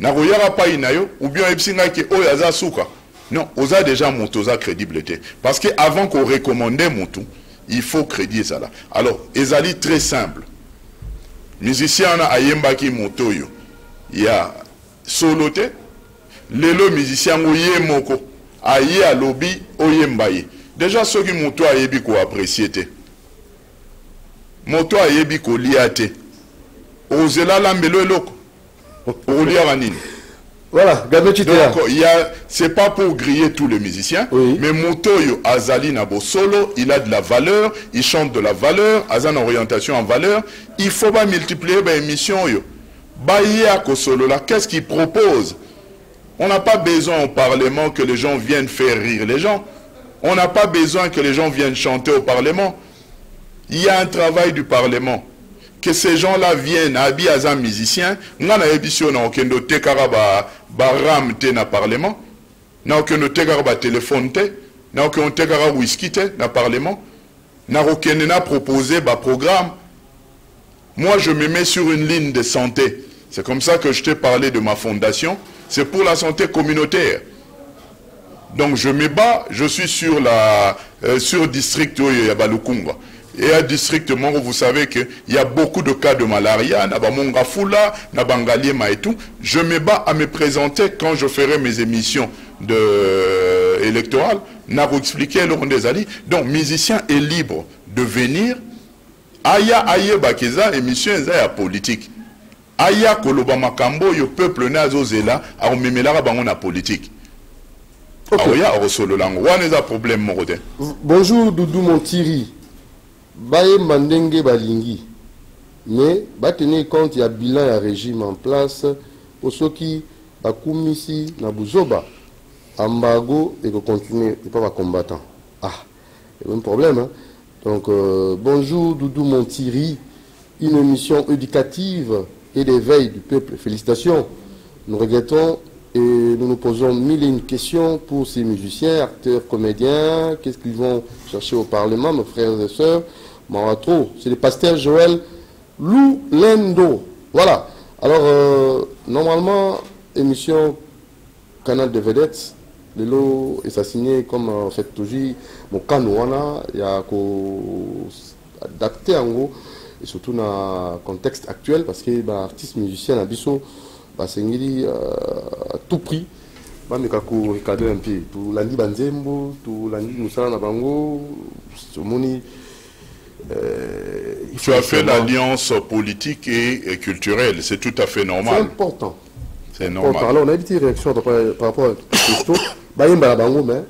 Na koyara pa inayo ou bien epsinga ke oyo aza suka. Non, on a déjà montosa crédibilité. Parce que avant qu'on recommande montou, il faut crédit ça là. Alors, ezali très simple. Musicien na ayemba ki montoyo. Il y a solote. Lelo musicien oye moko. Aye a lobby oyembaye. Déjà ceux qui monto ayebi ko apprécier te. Monto ayebi ko liate. Ozela lambelo eloko. Olia ranini. Voilà, donc c'est pas pour griller tous les musiciens, oui. Mais Motoyo Azali Nabo solo, il a de la valeur, il chante de la valeur, Azan orientation en valeur, il faut pas multiplier les émissions yo. Bayako solo là, qu'est-ce qu'il propose? On n'a pas besoin au Parlement que les gens viennent faire rire les gens. On n'a pas besoin que les gens viennent chanter au Parlement. Il y a un travail du Parlement. Que ces gens-là viennent habillés à un musicien, on a émission na okendo tekara ba ram te na parlement, na okendo tekara ba téléphone te, na okendo tekara whisky te na parlement, na okendo na proposer ba programme. Moi je me mets sur une ligne de santé. C'est comme ça que je t'ai parlé de ma fondation, c'est pour la santé communautaire. Donc je me bats, je suis sur la sur district ya Balukunga. Et à district Moro, vous savez qu'il y a beaucoup de cas de malaria, Nabamonga Fula, Nabangaliema et tout. Je me bats à me présenter quand je ferai mes émissions électorales. N'a expliqué le des alliés. Donc, musicien est libre de venir. Aya aye bakeza émission est politique. Aya koloba makambo yo peuple nazozela a memelara bango na politique. Aoya orosolo lango. Wana eza problème morode. Bonjour Doudou Montiri. Baye mandenge balingi mais ba tenir compte il y a bilan et régime en place pour ceux qui bakumisi na buzoba embargo et que continuer et pas combattant. Ah, il y a un problème hein? Donc bonjour Doudou Montiri, une émission éducative et d'éveil du peuple. Félicitations. Nous regrettons et nous nous posons mille et une questions pour ces musiciens, acteurs, comédiens. Qu'est-ce qu'ils vont chercher au Parlement, nos frères et sœurs? Marato, c'est le pasteur Joël Loulendo. Voilà. Alors, normalement, émission Canal de Vedettes, le lot est assigné comme en fait toujours mon canouana, il y a adapté en gros, et surtout dans le contexte actuel, parce que l'artiste musicien à Bisso, c'est à tout prix. Mais kako recadrer un peu. Tout lundi banzembo, tout lundi nous sommes à Bango, moni. Tu as fait l'alliance politique et culturelle, c'est tout à fait normal. C'est important. C'est normal. Alors on a une petite réaction par rapport à Christo. Bayemba Bango, mais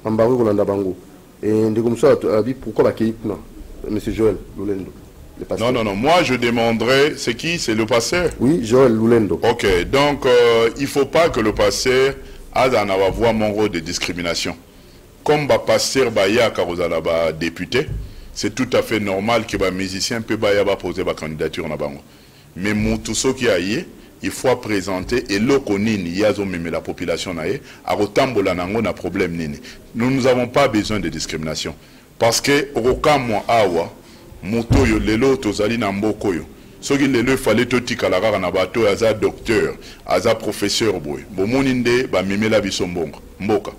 Ambaru Rolanda Bango. Et de comme ça, pourquoi Bakeipna, Monsieur Joël Loulendo? Non. Moi, je demanderais, c'est qui? C'est le pasteur? Oui, Joël Loulendo. Ok, donc il ne faut pas que le pasteur ait dans la voie mon rôle de discrimination. Comme le pasteur Baya Karozalaba député, c'est tout à fait normal que les musiciens puissent poser la candidature. Mais tout ce qui a eu, il faut présenter et le konini, il y a la population, à Rotambola n'a problème. Nous n'avons pas besoin de discrimination. parce que rokamwa awa moto yo lelo tozali na mboko yo soki lelo fallait totika la kaka na bato aza docteur aza professeur boy bomoni nde ba mimela biso mboka.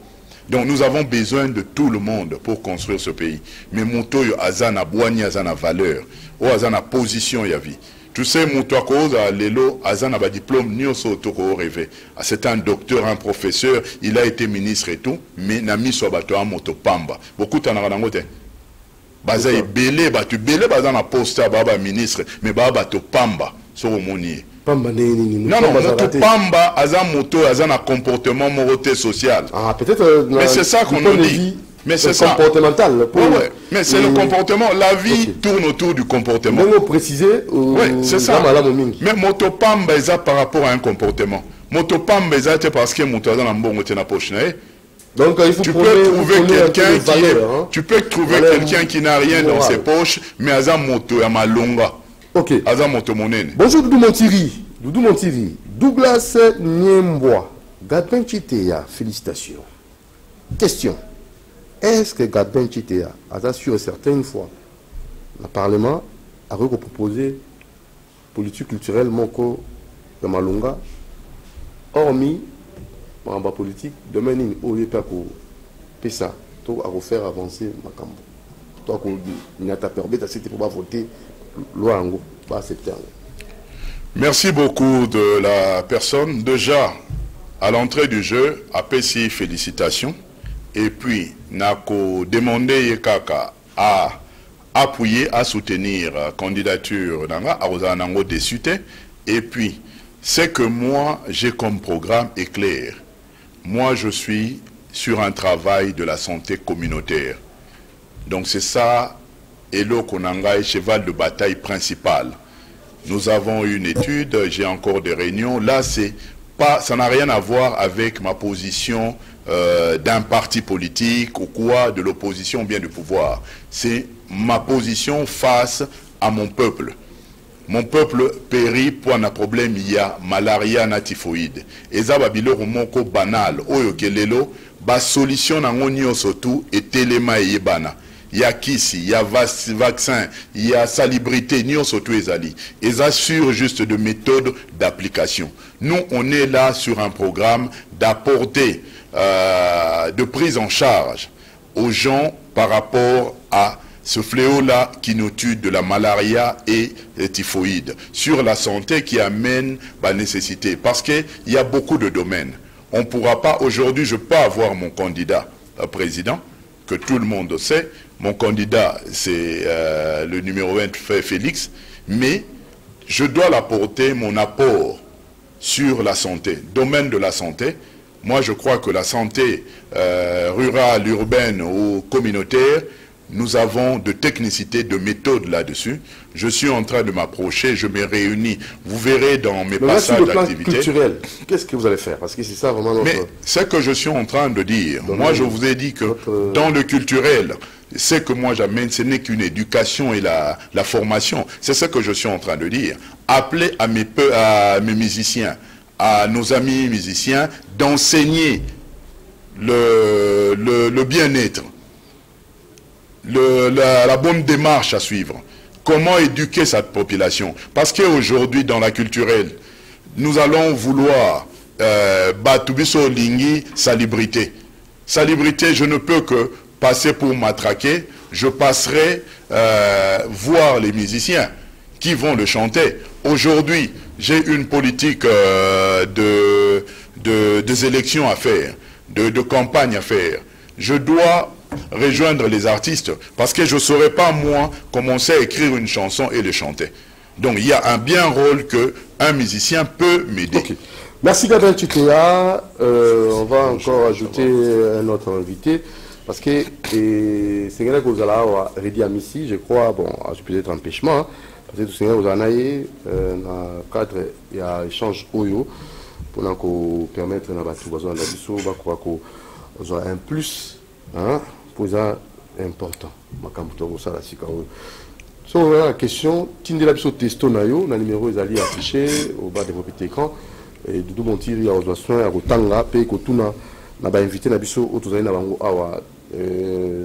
Donc nous avons besoin de tout le monde pour construire ce pays. Mais moto yo aza na bwani aza na valeur o aza na position ya vie. Tu sais, Moutouakoza, Lelo, Azana ba diplôme, Nyoso Toko rêvé. C'est un docteur, un professeur, il a été ministre et tout, mais Nami Sobato a moto pamba. Beaucoup t'en as rangote. Baza est belé, batu belé, baza na posta, baba ministre, mais baba to pamba, sur au monier. Pamba non, non, moto pamba, Azan moto, Azan a comportement moralité social. Ah, peut-être. Mais c'est ça qu'on nous dit. Mais c'est ça. Comportemental. Ouais. Mais c'est le comportement. La vie tourne autour du comportement. Mais préciser. Oui, c'est ça. Mais motopamba est par rapport à un comportement. Motopamba est parce que motoza na mbongo te na poche na. Donc il faut tu peux trouver quelqu'un qui est, tu peux trouver quelqu'un qui n'a rien dans ses poches, mais aza moto ya malonga. Ok. Aza moto monene. Bonjour Doudou Montiri. Doudou Montiri. Douglas Niembois. Gadben Chitea, félicitations. Question. Est-ce que Gadben Chitea a assuré certaines fois le Parlement a proposé politique culturelle Moko de Malunga, hormis en bas politique, domaine où il y a ça, à refaire avancer Makambo. Toi, il n'y a pas permis d'accepter pour voter loi en pas accepter. Merci beaucoup de la personne. Déjà, à l'entrée du jeu, APC, félicitations. Et puis, Nako demandé Kaka à appuyer, à soutenir la candidature d'Anga, à Rosanango Dessute. Et puis, c'est que moi, j'ai comme programme est clair. Moi, je suis sur un travail de la santé communautaire. Donc, c'est ça, Elo Konanga est cheval de bataille principal. Nous avons une étude, j'ai encore des réunions. Là, c'est pas, ça n'a rien à voir avec ma position d'un parti politique ou quoi, de l'opposition ou bien du pouvoir. C'est ma position face à mon peuple. Mon peuple périt pour un problème, il y a malaria na typhoïde. Et ça va biloko moko banal. Oyo kelelo, ba solution na ngonyo surtout et téléma et bana. Il y a kisi, il y a vaccin, il y a salubrité, ni surtout ezali. Et ça sur juste de méthodes d'application. Nous, on est là sur un programme d'apporter de prise en charge aux gens par rapport à ce fléau-là qui nous tue de la malaria et typhoïde. Sur la santé qui amène la nécessité. Parce qu'il y a beaucoup de domaines. On ne pourra pas, aujourd'hui, je peux avoir mon candidat président, que tout le monde sait. Mon candidat, c'est le numéro 1, Félix. Mais je dois l'apporter, mon apport sur la santé, domaine de la santé. Moi, je crois que la santé rurale, urbaine ou communautaire, nous avons de technicité, de méthodes là-dessus. Je suis en train de m'approcher, je me réunis. Vous verrez dans mes passages d'activité. Culturel, qu'est-ce que vous allez faire? Parce que c'est ça vraiment notre... Mais ce que je suis en train de dire, moi je vous ai dit que dans le culturel, ce que moi j'amène, ce n'est qu'une éducation et la formation. C'est ce que je suis en train de dire. Appelez à mes musiciens, à nos amis musiciens, d'enseigner le bien-être, la bonne démarche à suivre. Comment éduquer cette population? Parce qu'aujourd'hui, dans la culturelle, nous allons vouloir Batubiso Lingi, salubrité. Salubrité, je ne peux que passer pour matraquer. Je passerai voir les musiciens qui vont le chanter. Aujourd'hui, j'ai une politique des élections à faire, de campagne à faire. Je dois rejoindre les artistes parce que je ne saurais pas moi commencer à écrire une chanson et le chanter. Donc il y a un bien rôle qu'un musicien peut m'aider. Okay. Merci Gadben Chitea. On va encore ajouter un autre invité parce que c'est là que vous allez redire à Missy, je crois, bon, je peux être empêchement, parce que tout ça vous en avez dans le cadre il y a échange Oyo pour nous permettre à un plus. Hein, pour ça important. So, la question, Tindela Biso Testo Nayo, le numéro est affiché au bas de votre écran. Et Doudou Montiri a besoin de Rotanga, Pei Kotuna, n'a pas invité Nabiso, Otozani Nabango Awa.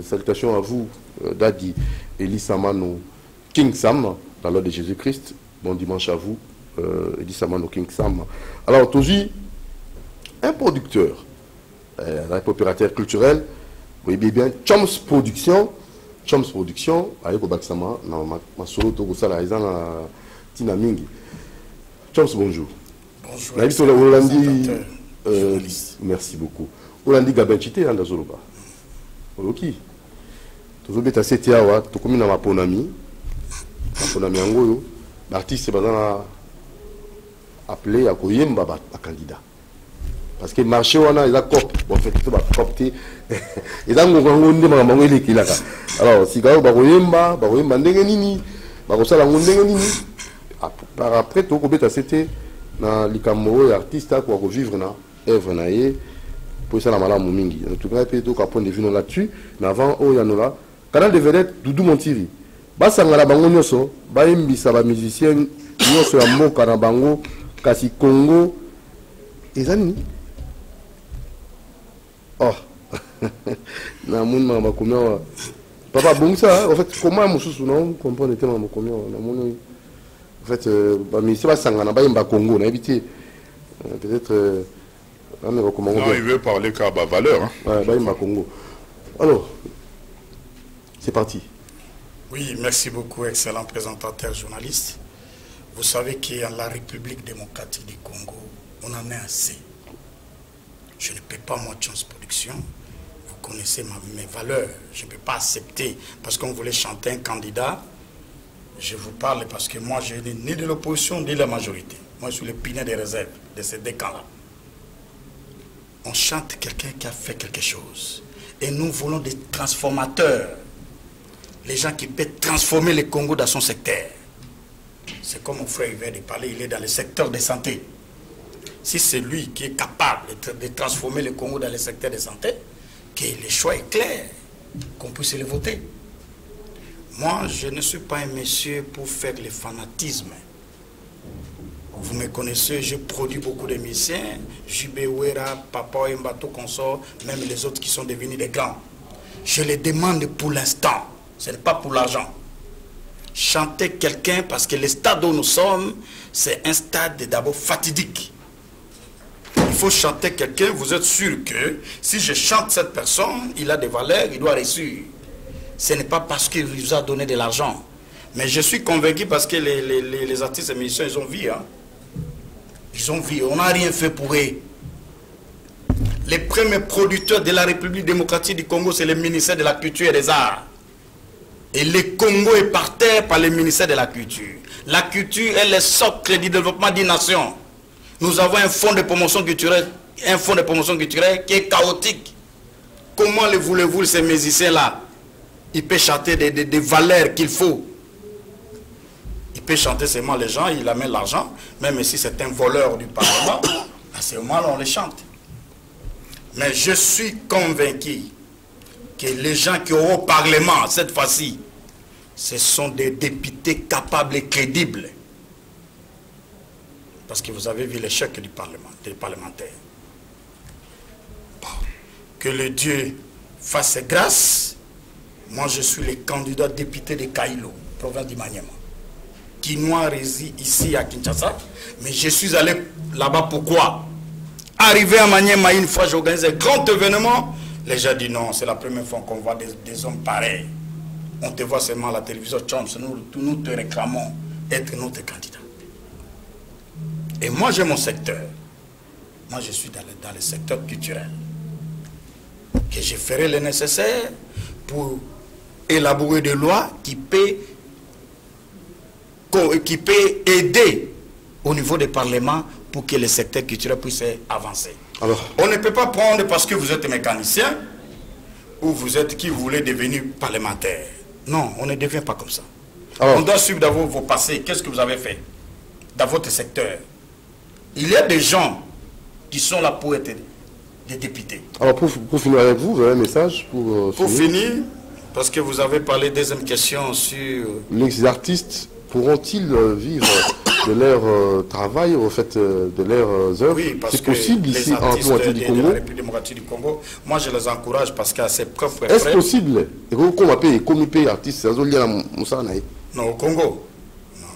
Salutations à vous, Dadi Eli Samano King Sam, dans l'ordre de Jésus-Christ. Bon dimanche à vous, Eli Samano King Sam. Alors, aujourd'hui, un producteur, un opérateur culturel, vous voyez bien, Choms Production, avec Obaksama, ma solo Togosala, ils ont Tina Mingi. Choms, bonjour. Bonjour. Merci beaucoup. Olandi Gabenchité, dans Zoloba. Ok. Tu veux mettre à cette awa, tu commis dans ma ponami. Ma ponami angoyo. L'artiste est appelé à Koyemba à candidat. Parce que le marché, on a cop. En fait, il va copter. Et dans le alors, si vous avez un par après, tu peux être dans les artistes qui vont vivre dans l'œuvre. Pour ça, la malade mingi. En tout cas, tu as point de vue là-dessus. Mais avant, il y a là. Canal de vedette, Doudou Montiri. Basangala bango nyoso, bayimbisa ba musicien nyoso ya mboka na bango kasi Congo. Ezani. Oh. Na moun mama komia. Papa bon ça, en fait comment mususu non comprendre tellement mama komia na moun. En fait ba musicien basangana bayimba Congo na habité peut-être non, il veut parler qu'à ma valeur. Hein. Ouais, bayimba Congo. Alors, c'est parti. Oui, merci beaucoup, excellent présentateur journaliste. Vous savez qu'en la République démocratique du Congo, on en est assez. Je ne peux pas, moi, Choms Production. Vous connaissez mes valeurs. Je ne peux pas accepter, parce qu'on voulait chanter un candidat. Je vous parle parce que moi, je n'ai ni de l'opposition, ni de la majorité. Moi, je suis le pilier des réserves de ces deux camps-là. On chante quelqu'un qui a fait quelque chose. Et nous voulons des transformateurs. Les gens qui peuvent transformer le Congo dans son secteur. C'est comme mon frère vient de parler, il est dans le secteur de santé. Si c'est lui qui est capable de transformer le Congo dans le secteur de santé, que le choix est clair, qu'on puisse le voter. Moi, je ne suis pas un monsieur pour faire le fanatisme. Vous me connaissez, je produis beaucoup de musiciens, Jibé Ouera, Papa Mbato Consort, même les autres qui sont devenus des grands. Je les demande pour l'instant. Ce n'est pas pour l'argent. Chanter quelqu'un, parce que le stade où nous sommes, c'est un stade d'abord fatidique. Il faut chanter quelqu'un, vous êtes sûr que si je chante cette personne, il a des valeurs, il doit réussir. Ce n'est pas parce qu'il vous a donné de l'argent. Mais je suis convaincu parce que les artistes et musiciens, ils ont vu. Hein. Ils ont vu, on n'a rien fait pour eux. Les premiers producteurs de la République démocratique du Congo, c'est le ministère de la Culture et des Arts. Et le Congo est par terre par le ministère de la Culture. La culture est le socle du développement d'une nation. Nous avons un fonds de promotion culturelle, qui est chaotique. Comment le voulez-vous, ces musiciens-là? Il peut chanter des valeurs qu'il faut. Il peut chanter seulement les gens, il amène l'argent. Même si c'est un voleur du Parlement, à ce moment-là, on les chante. Mais je suis convaincu que les gens qui auront au Parlement, cette fois-ci, ce sont des députés capables et crédibles. Parce que vous avez vu l'échec du Parlement, des parlementaires. Bon. Que le Dieu fasse grâce. Moi, je suis le candidat député de Kailo, province du Maniema. Kinois réside ici à Kinshasa, mais je suis allé là-bas pourquoi? Arrivé à Maniema, une fois j'organise un grand événement, les gens disent non, c'est la première fois qu'on voit des hommes pareils. On te voit seulement à la télévision, Choms, nous te réclamons être notre candidat. Et moi j'ai mon secteur. Moi je suis dans le secteur culturel. Que je ferai le nécessaire pour élaborer des lois qui peut aider au niveau des parlements pour que le secteur culturel puisse avancer. Alors, on ne peut pas prendre parce que vous êtes mécanicien ou vous êtes qui voulez devenir parlementaire. Non, on ne devient pas comme ça. Alors, on doit suivre d'abord vos passés. Qu'est-ce que vous avez fait dans votre secteur? Il y a des gens qui sont là pour être des députés. Alors, pour finir avec vous, vous avez un message pour finir, parce que vous avez parlé deuxième question sur... Les artistes pourront-ils vivre leur travail, au fait de leurs œuvres. Oui, parce c'est possible que ici les en artistes République du Congo. la République démocratique du Congo, moi je les encourage parce qu'à ses propres Est-ce frais... possible? Comme artiste, Non, au Congo. Non.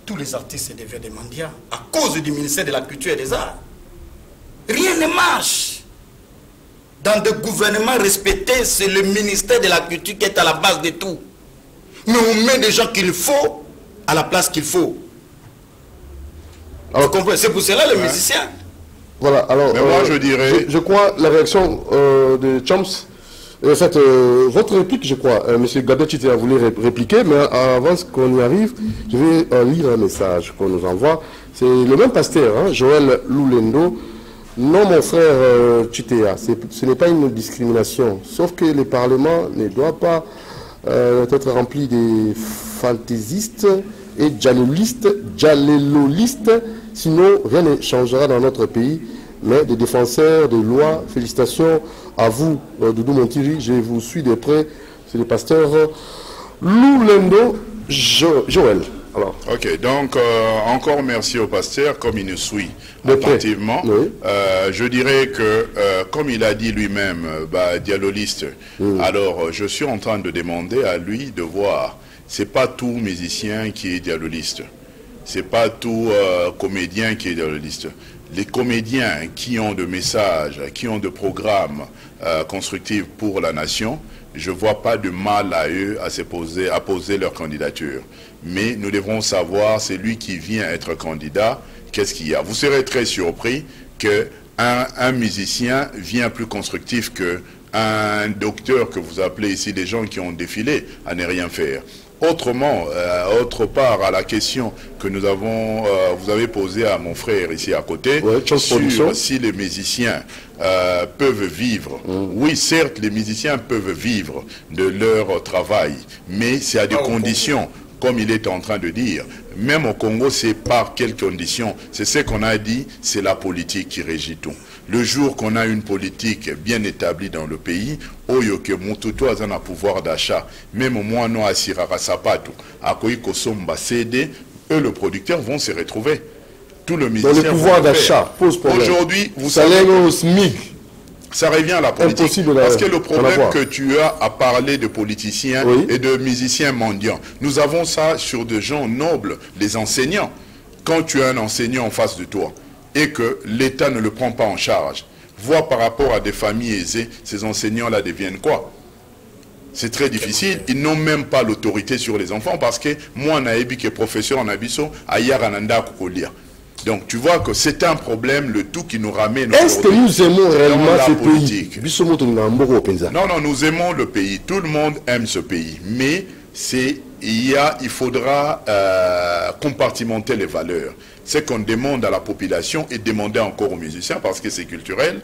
Tous les artistes deviennent des mendiants à cause du ministère de la Culture et des Arts. Rien ne marche. Dans des gouvernements respectés, c'est le ministère de la Culture qui est à la base de tout. Mais on met des gens qu'il faut à la place qu'il faut. C'est pour cela les musiciens. Voilà, alors, moi, je dirais... Je crois la réaction de Chomps, en fait, votre réplique, je crois, M. Gabriel Chitea voulait répliquer, mais avant qu'on y arrive, je vais lire un message qu'on nous envoie. C'est le même pasteur, hein, Joël Loulendo. Non, mon frère Chitea, ce n'est pas une discrimination, sauf que le Parlement ne doit pas être rempli des fantaisistes et djalelolistes, sinon rien ne changera dans notre pays, mais des défenseurs de lois. Félicitations à vous, Doudou Montiri, je vous suis de près, c'est le pasteur Loulendo Joël. Alors. Ok, donc encore merci au pasteur, comme il nous suit attentivement. Oui. Je dirais que, comme il a dit lui-même, dialoliste, alors je suis en train de demander à lui de voir, c'est pas tout musicien qui est dialoliste, c'est pas tout comédien qui est dialoliste. Les comédiens qui ont de messages, qui ont de programmes constructifs pour la nation, je ne vois pas de mal à eux à poser leur candidature. Mais nous devrons savoir, c'est lui qui vient être candidat, qu'est-ce qu'il y a. Vous serez très surpris qu'un musicien vient plus constructif qu'un docteur que vous appelez ici, des gens qui ont défilé à ne rien faire. Autrement, autre part, à la question que nous avons, vous avez posée à mon frère ici à côté, sur si les musiciens peuvent vivre. Oui, certes, les musiciens peuvent vivre de leur travail, mais c'est à des conditions, comme il est en train de dire. Même au Congo, c'est par quelles conditions? C'est ce qu'on a dit, c'est la politique qui régit tout. Le jour qu'on a une politique bien établie dans le pays, oyoke mututu azana pouvoir d'achat, même au moins non asirara sapato, akoyi kosomba CD, eux le producteur vont se retrouver. Tout le musicien. Dans le pouvoir d'achat pose problème. Aujourd'hui, vous savez, au SMIC. Ça revient à la politique. Parce que le problème que tu as à parler de politiciens et de musiciens mendiants, nous avons ça sur des gens nobles, les enseignants. Quand tu as un enseignant en face de toi et que l'État ne le prend pas en charge, vois par rapport à des familles aisées, ces enseignants-là deviennent quoi? C'est très difficile. Ils n'ont même pas l'autorité sur les enfants parce que moi, naebi qui est professeur en abisso, ayar ananda kukolia. Donc tu vois que c'est un problème, le tout qui nous ramène... Est-ce que nous aimons réellement ce politique. Pays? Non, non, nous aimons le pays. Tout le monde aime ce pays. Mais il faudra compartimenter les valeurs. C'est qu'on demande à la population et demander encore aux musiciens, parce que c'est culturel,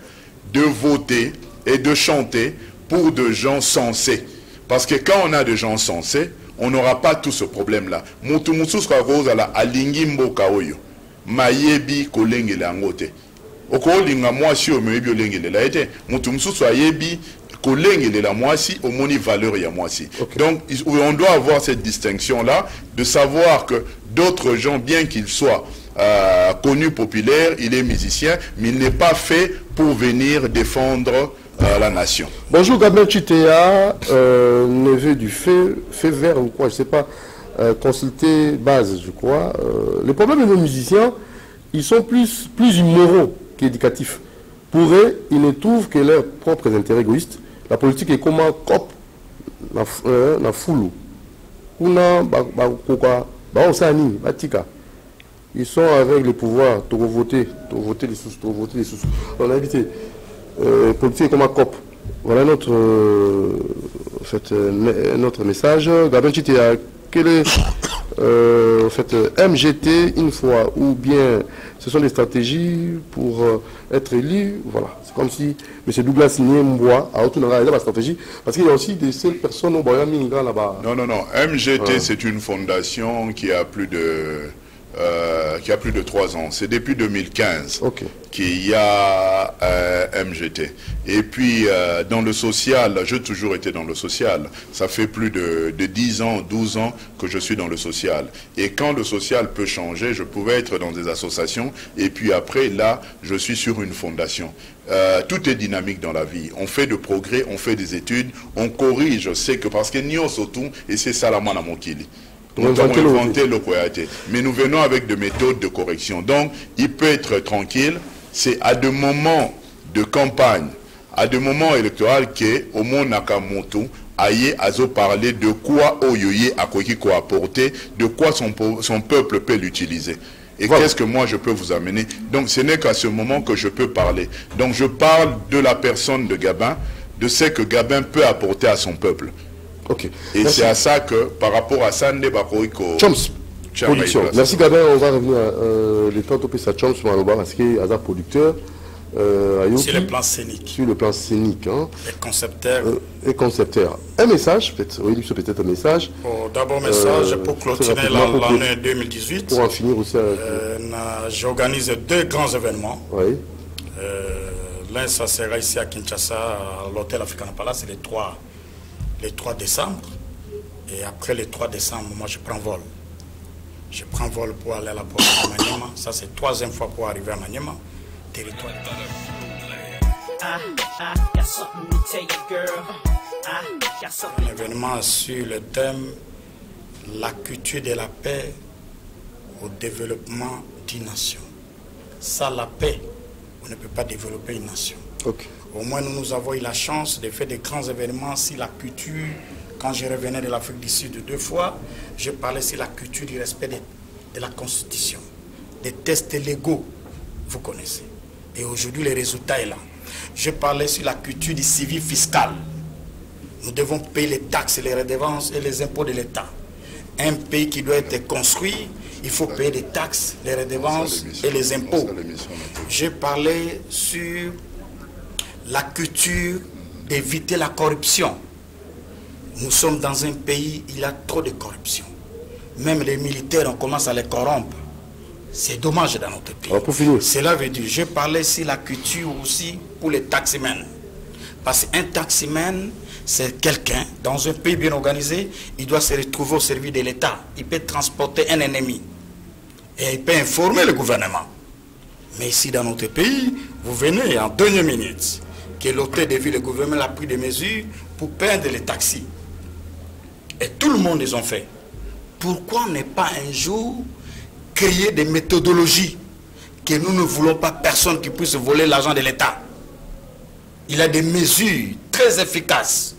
de voter et de chanter pour des gens sensés. Parce que quand on a des gens sensés, on n'aura pas tout ce problème-là. Mayebi kolengele angote. Okolinga mwasi omebi olengele la ete. Mutu mususu ayebi kolengele la mwasi omoni valeur ya mwasi. Donc on doit avoir cette distinction là de savoir que d'autres gens, bien qu'ils soient connus, populaires, il est musicien, mais il n'est pas fait pour venir défendre la nation. Bonjour Gabriel Chitea, neveu du fait vert ou quoi, je sais pas. Consulter base, je crois. Le problème de nos musiciens, ils sont plus immoraux qu'éducatifs. Pour eux, ils ne trouvent que leurs propres intérêts égoïstes. La politique est comme un cop, na foulou. Ils sont avec le pouvoir, tu voter les sous. On a évité. La politique est comme un cop. Voilà notre message. Gabriel Chitea, quel est MGT une fois, ou bien ce sont des stratégies pour être élu? Voilà, c'est comme si M. Douglas Niembois a autour de la stratégie, parce qu'il y a aussi des seules personnes au Boyaming là-bas. Non, MGT c'est une fondation qui a plus de qui a plus de 3 ans. C'est depuis 2015 qu'il y a MGT. Et puis, dans le social, j'ai toujours été dans le social. Ça fait plus de 10 ans, 12 ans que je suis dans le social. Et quand le social peut changer, je pouvais être dans des associations. Et puis après, là, je suis sur une fondation. Tout est dynamique dans la vie. On fait de progrès, on fait des études, on corrige. Je sais que parce que nous surtout, et c'est ça la mona mokili. Mais nous venons avec des méthodes de correction. Donc, il peut être tranquille. C'est à des moments de campagne, à des moments électoraux que au monde Nakamoto aille à parler de quoi Oyoye a quoi apporter, de quoi son peuple peut l'utiliser. Et voilà. Qu'est-ce que moi je peux vous amener? Donc ce n'est qu'à ce moment que je peux parler. Donc je parle de la personne de Gabin, de ce que Gabin peut apporter à son peuple. Okay. Et c'est à ça que par rapport à Sande Bakoiko... Production. Merci Gabin, on va revenir à l'état de sa Choms Maloba parce qu'il y a un producteur. Sur le plan scénique. Sur le plan scénique. Hein. Et concepteur. Un message, peut-être un message. D'abord, message pour clôturer l'année 2018. Pour en finir aussi. J'organise 2 grands événements. Oui. L'un, ça sera ici à Kinshasa, à l'hôtel African Palace, le 3 décembre. Et après le 3 décembre, moi je prends vol. Je prends vol pour aller à la province de Maniema. Ça, c'est 3e fois pour arriver à Maniema. Territoire. Un événement sur le thème la culture de la paix au développement d'une nation. Sans la paix, on ne peut pas développer une nation. Okay. Au moins, nous avons eu la chance de faire des grands événements sur la culture. Quand je revenais de l'Afrique du Sud 2 fois, je parlais sur la culture du respect de la Constitution, des tests légaux, vous connaissez. Et aujourd'hui, le résultat est là. Je parlais sur la culture du civil fiscal. Nous devons payer les taxes, les redevances et les impôts de l'État. Un pays qui doit être construit, il faut payer des taxes, les redevances et les impôts. J'ai parlé sur la culture d'éviter la corruption. Nous sommes dans un pays, il y a trop de corruption. Même les militaires, on commence à les corrompre. C'est dommage dans notre pays. Cela veut dire, je parlais ici la culture aussi pour les taximens. Parce qu'un taximan, c'est quelqu'un, dans un pays bien organisé, il doit se retrouver au service de l'État. Il peut transporter un ennemi. Et il peut informer le gouvernement. Mais ici, dans notre pays, vous venez en dernière minute, que l'hôtel de ville, le gouvernement a pris des mesures pour peindre les taxis. Et tout le monde les ont fait. Pourquoi ne pas un jour créer des méthodologies que nous ne voulons pas personne qui puisse voler l'argent de l'État? Il y a des mesures très efficaces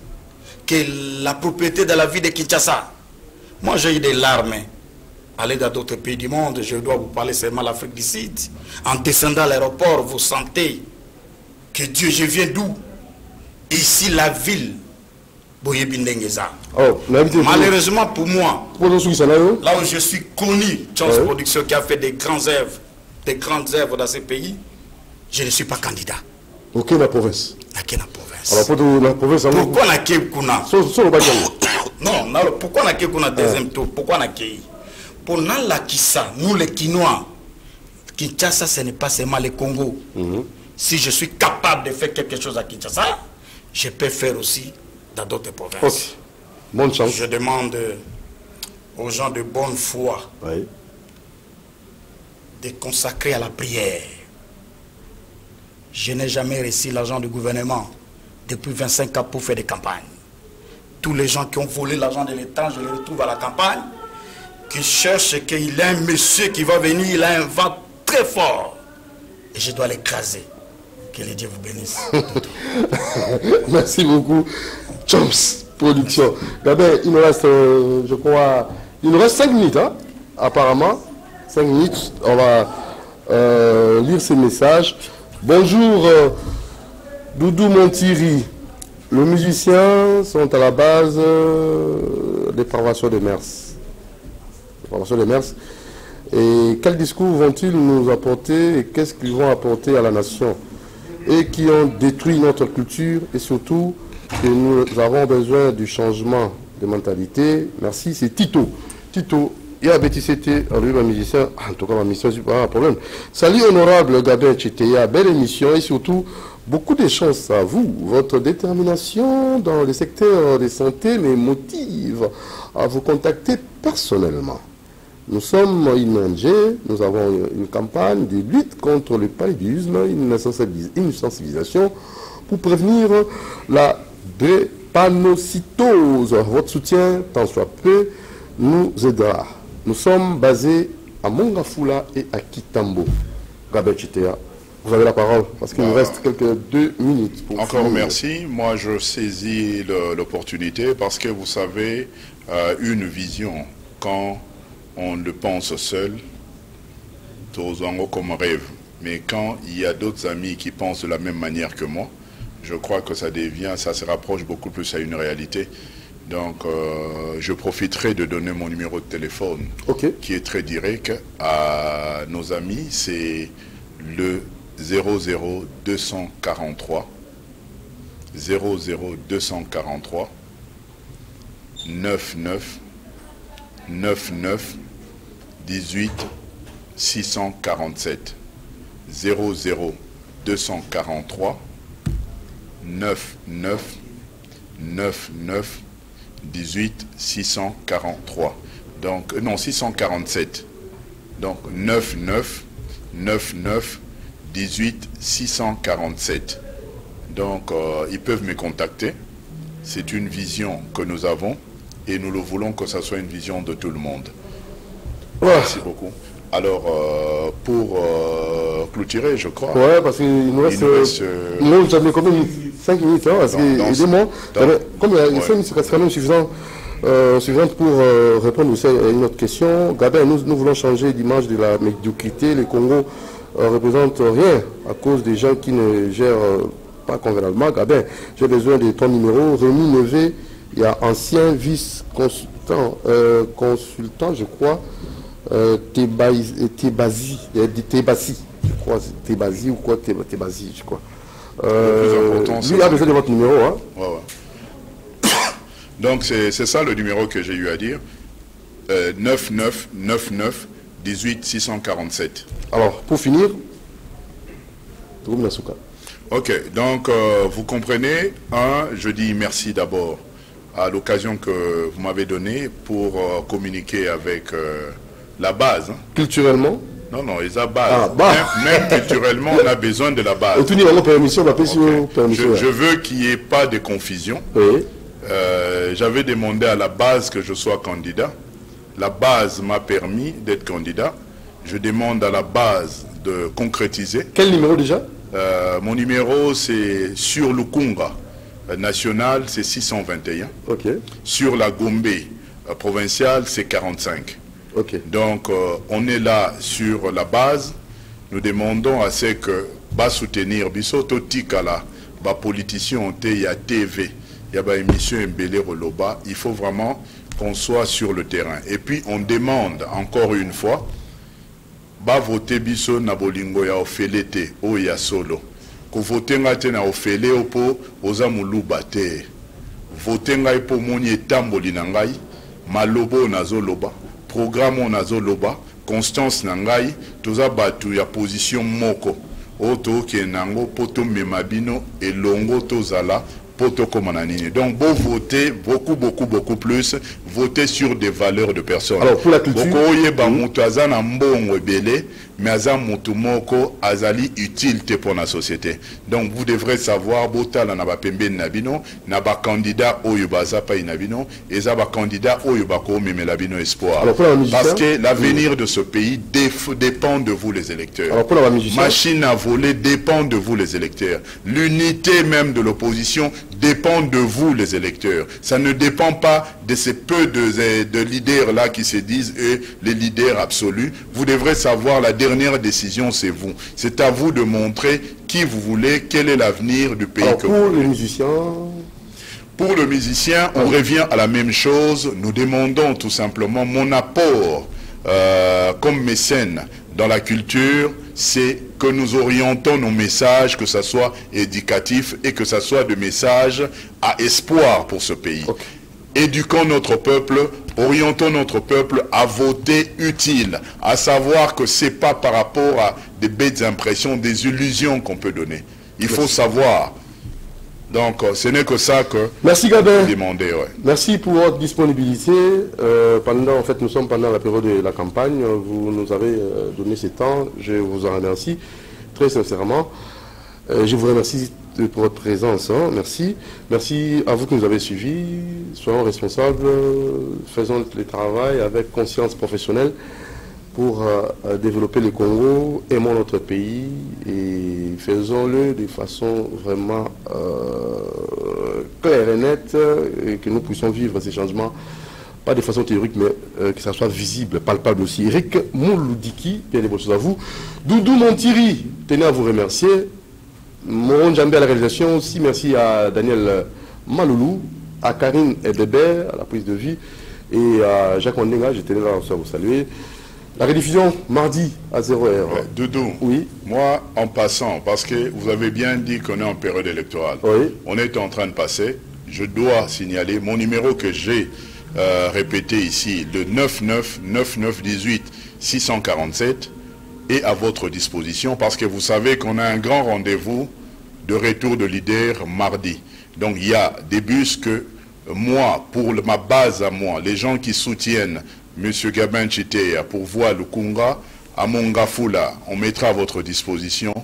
que la propriété de la vie de Kinshasa. Moi j'ai eu des larmes. Aller dans d'autres pays du monde, je dois vous parler seulement de l'Afrique du Sud. En descendant à l'aéroport, vous sentez que Dieu, je viens d'où? Ici la ville. Malheureusement pour moi, là où je suis connu, Chance Production qui a fait des grandes œuvres dans ces pays, je ne suis pas candidat. Ok, la province. Alors pour la province, pourquoi on a Kuna? Non, pourquoi on a Kuna deuxième tour? Pourquoi on a pour la Kissa, nous les Kinois, Kinshasa, ce n'est pas seulement le Congo. Si je suis capable de faire quelque chose à Kinshasa, je peux faire aussi dans d'autres provinces. Okay. Bonne chance. Je demande aux gens de bonne foi de consacrer à la prière. Je n'ai jamais reçu l'argent du gouvernement depuis 25 ans pour faire des campagnes. Tous les gens qui ont volé l'argent de l'État, je les retrouve à la campagne, qui cherchent qu'il a un monsieur qui va venir, il a un vent très fort. Et je dois l'écraser. Que les dieux vous bénissent. Merci beaucoup. Choms Production. Gabin, il nous reste, je crois, il nous reste 5 minutes, hein, apparemment. 5 minutes. On va lire ces messages. Bonjour, Doudou Montiri. Les musiciens sont à la base des formations de Mers. Et quel discours vont-ils nous apporter et qu'est-ce qu'ils vont apporter à la nation? Et qui ont détruit notre culture et surtout que nous avons besoin du changement de mentalité. Merci, c'est Tito. Tito, il y a BTCT, lui, ma musicien, en tout cas, ma mission, c'est pas un problème. Salut, honorable Gabin Tcheteya, belle émission et surtout, beaucoup de chance à vous. Votre détermination dans le secteur de santé me motive à vous contacter personnellement. Nous sommes une ONG, nous avons une campagne de lutte contre le paludisme, une sensibilisation pour prévenir la drépanocytose. Votre soutien, tant soit peu, nous aidera. Nous sommes basés à Mongafula et à Kitambo. Gabin Tcheteya, vous avez la parole, parce qu'il nous reste quelques 2 minutes. Pour encore finir. merci. Moi, je saisis l'opportunité parce que vous savez, une vision, quand on le pense seul, tous en haut comme rêve. Mais quand il y a d'autres amis qui pensent de la même manière que moi, je crois que ça se rapproche beaucoup plus à une réalité. Donc, je profiterai de donner mon numéro de téléphone, qui est très direct à nos amis. C'est le 00243 00243 99 99 18 647 00243 99 99 18 643. Donc, non, 647. Donc, 99 99 18 647. Donc, ils peuvent me contacter. C'est une vision que nous avons et nous le voulons que ça soit une vision de tout le monde. Merci beaucoup. Alors, pour clôturer, je crois. Ouais, parce qu'il nous reste. Nous avons combien de minutes? 5 minutes, hein, parce que, évidemment, comme il y a 5 minutes, c'est quand même suffisant pour répondre aussi à une autre question. Gabin, nous voulons changer l'image de la médiocrité. Le Congo représente rien à cause des gens qui ne gèrent pas convenablement. Gabin, j'ai besoin de ton numéro. Rémi Nevé, il y a ancien vice-consultant, je crois. Tébasi, je crois, Tébasi ou quoi, Tébasi, je crois. Lui a besoin de votre numéro. Hein. Ouais. Donc c'est ça le numéro que j'ai eu à dire. 9999 18 647. Alors, pour finir, ok, donc vous comprenez, je dis merci d'abord à l'occasion que vous m'avez donnée pour communiquer avec la base. Hein. Culturellement? Non, ils ont base. Même culturellement, on a besoin de la base. Je veux qu'il n'y ait pas de confusion. Oui. J'avais demandé à la base que je sois candidat. La base m'a permis d'être candidat. Je demande à la base de concrétiser. Quel numéro déjà? Mon numéro, c'est sur le Kunga national, c'est 621. Okay. Sur la Gombe provinciale, c'est 45. Okay. Donc, on est là sur la base. Nous demandons à ce que va soutenir Bisoto Tikala, ba politicien, il y a TV, il y a une émission Mbele Roloba. Il faut vraiment qu'on soit sur le terrain. Et puis, on demande encore une fois, va voter Biso na bolingo ya ofelete o ya solo. Ko voter ngate na ofele opo oza muluba te. Voter ngai po moni etamboli na ngai, malobo nazoloba. Programme nazoloba, constance nangai, toza batu ya position moko. Oto kenango poto memabino et longo tozala poto komananini. Donc bon voter beaucoup plus, voter sur des valeurs de personnes. Alors pour la culture, boko mutu azana mbongo ebele, mais azan mutu moko azali utile te pour la société. Donc vous devrez savoir botala na ba pembe nabino, na ba candidat oyo baza pa inabino, et za ba candidat oyo bako memela bino espoir. Parce que l'avenir de ce pays dépend de vous les électeurs. Alors pour la musicien, machine à voler dépend de vous les électeurs. L'unité même de l'opposition dépend de vous les électeurs. Ça ne dépend pas de ces peu de leaders là qui se disent les leaders absolus. Vous devrez savoir la dernière décision, c'est vous. C'est à vous de montrer qui vous voulez, quel est l'avenir du pays. Alors, pour le musicien, pour le musicien, on revient à la même chose. Nous demandons tout simplement mon apport comme mécène dans la culture, c'est que nous orientons nos messages, que ce soit éducatif et que ce soit des messages à espoir pour ce pays. Okay. Éduquons notre peuple orientons notre peuple à voter utile, à savoir que ce n'est pas par rapport à des bêtes impressions, des illusions qu'on peut donner. Il faut savoir. Donc, ce n'est que ça que merci Gabin. Demander, ouais. Merci pour votre disponibilité. En fait, nous sommes pendant la période de la campagne. Vous nous avez donné ce temps. Je vous en remercie très sincèrement. Je vous remercie pour votre présence. Hein. Merci. Merci à vous qui nous avez suivis. Soyons responsables. Faisons le travail avec conscience professionnelle pour développer le Congo, aimons notre pays et faisons-le de façon vraiment claire et nette et que nous puissions vivre ces changements, pas de façon théorique, mais que ça soit visible, palpable aussi. Eric Mouloudiki, bien des bonnes choses à vous. Doudou Montiri, tenez à vous remercier. Moron Djambé à la réalisation aussi, merci à Daniel Maloulou, à Karine Edebert à la prise de vie et à Jacques Ondenga, je tenais là à vous saluer. La rediffusion mardi à 0h. Ouais, Doudou, oui. Moi, en passant, parce que vous avez bien dit qu'on est en période électorale, oui. On est en train de passer, je dois signaler mon numéro que j'ai répété ici, le 999918 est à votre disposition, parce que vous savez qu'on a un grand rendez-vous de retour de leader mardi. Donc il y a des bus que moi, pour ma base à moi, les gens qui soutiennent Monsieur Gabin Chitea pour voir le Kunga, à Mongafula, on mettra à votre disposition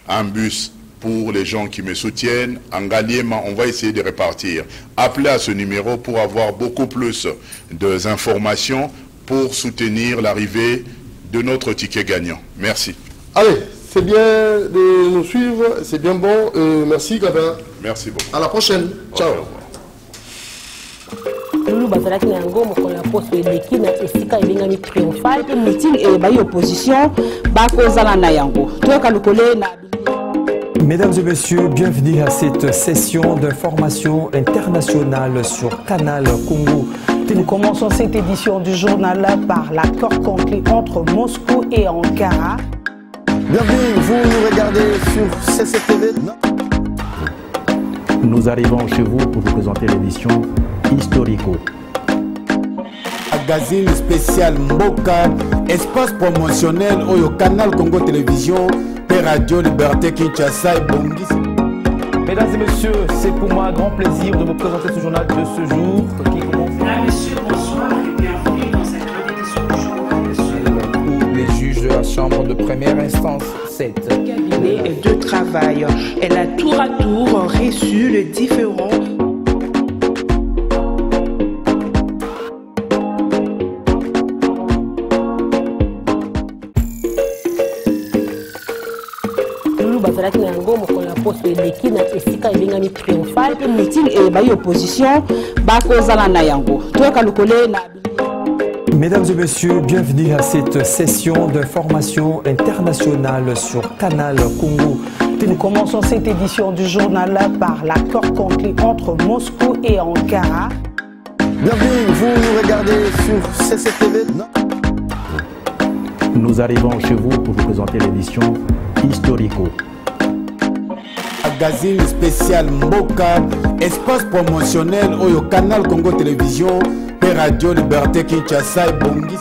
un bus pour les gens qui me soutiennent. En Galiema, on va essayer de répartir. Appelez à ce numéro pour avoir beaucoup plus d'informations pour soutenir l'arrivée de notre ticket gagnant. Merci. Allez, c'est bien de nous suivre, c'est bien bon. Merci Gabin. Merci beaucoup. À la prochaine. Ciao. Lulu bazalaki na yango mokola poste eleki na esika ebengami triomphal te meeting et bayi opposition bakozala na yango toyoka lokole na. Mesdames et messieurs, bienvenue à cette session d'information internationale sur Canal Congo. Nous commençons cette édition du journal par l'accord conclu entre Moscou et Ankara. Bienvenue, vous nous regardez sur CCTV. Nous arrivons chez vous pour vous présenter l'édition Historico. Magazine spécial Mboka, espace promotionnel au Canal Congo Télévision, Radio Liberté Kinshasa et Bongis. Mesdames et messieurs, c'est pour moi un grand plaisir de vous présenter ce journal de ce jour. Mesdames, messieurs, bonsoir et bienvenue dans cette édition du journal. Pour les juges à chambre de première instance, 7. Cabinet de travail. Elle a tour à tour reçu les différents. bazalaki na yango mokola poste eleki na esika ebengami triomphal te meeting et bayi opposition bakozala na yango toyoka lokole na. Mesdames et messieurs, bienvenue à cette session d'information internationale sur Canal Congo. Nous commençons cette édition du journal par l'accord conclu entre Moscou et Ankara. Bienvenue, vous nous regardez sur CCTV. Nous arrivons chez vous pour vous présenter l'édition Historico. Magazine spécial Mboka, espace promotionnel au Canal Congo Télévision, Radio Liberté Kinshasa et Bongis.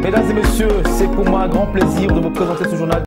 Mesdames et messieurs, c'est pour moi un grand plaisir de vous présenter ce journal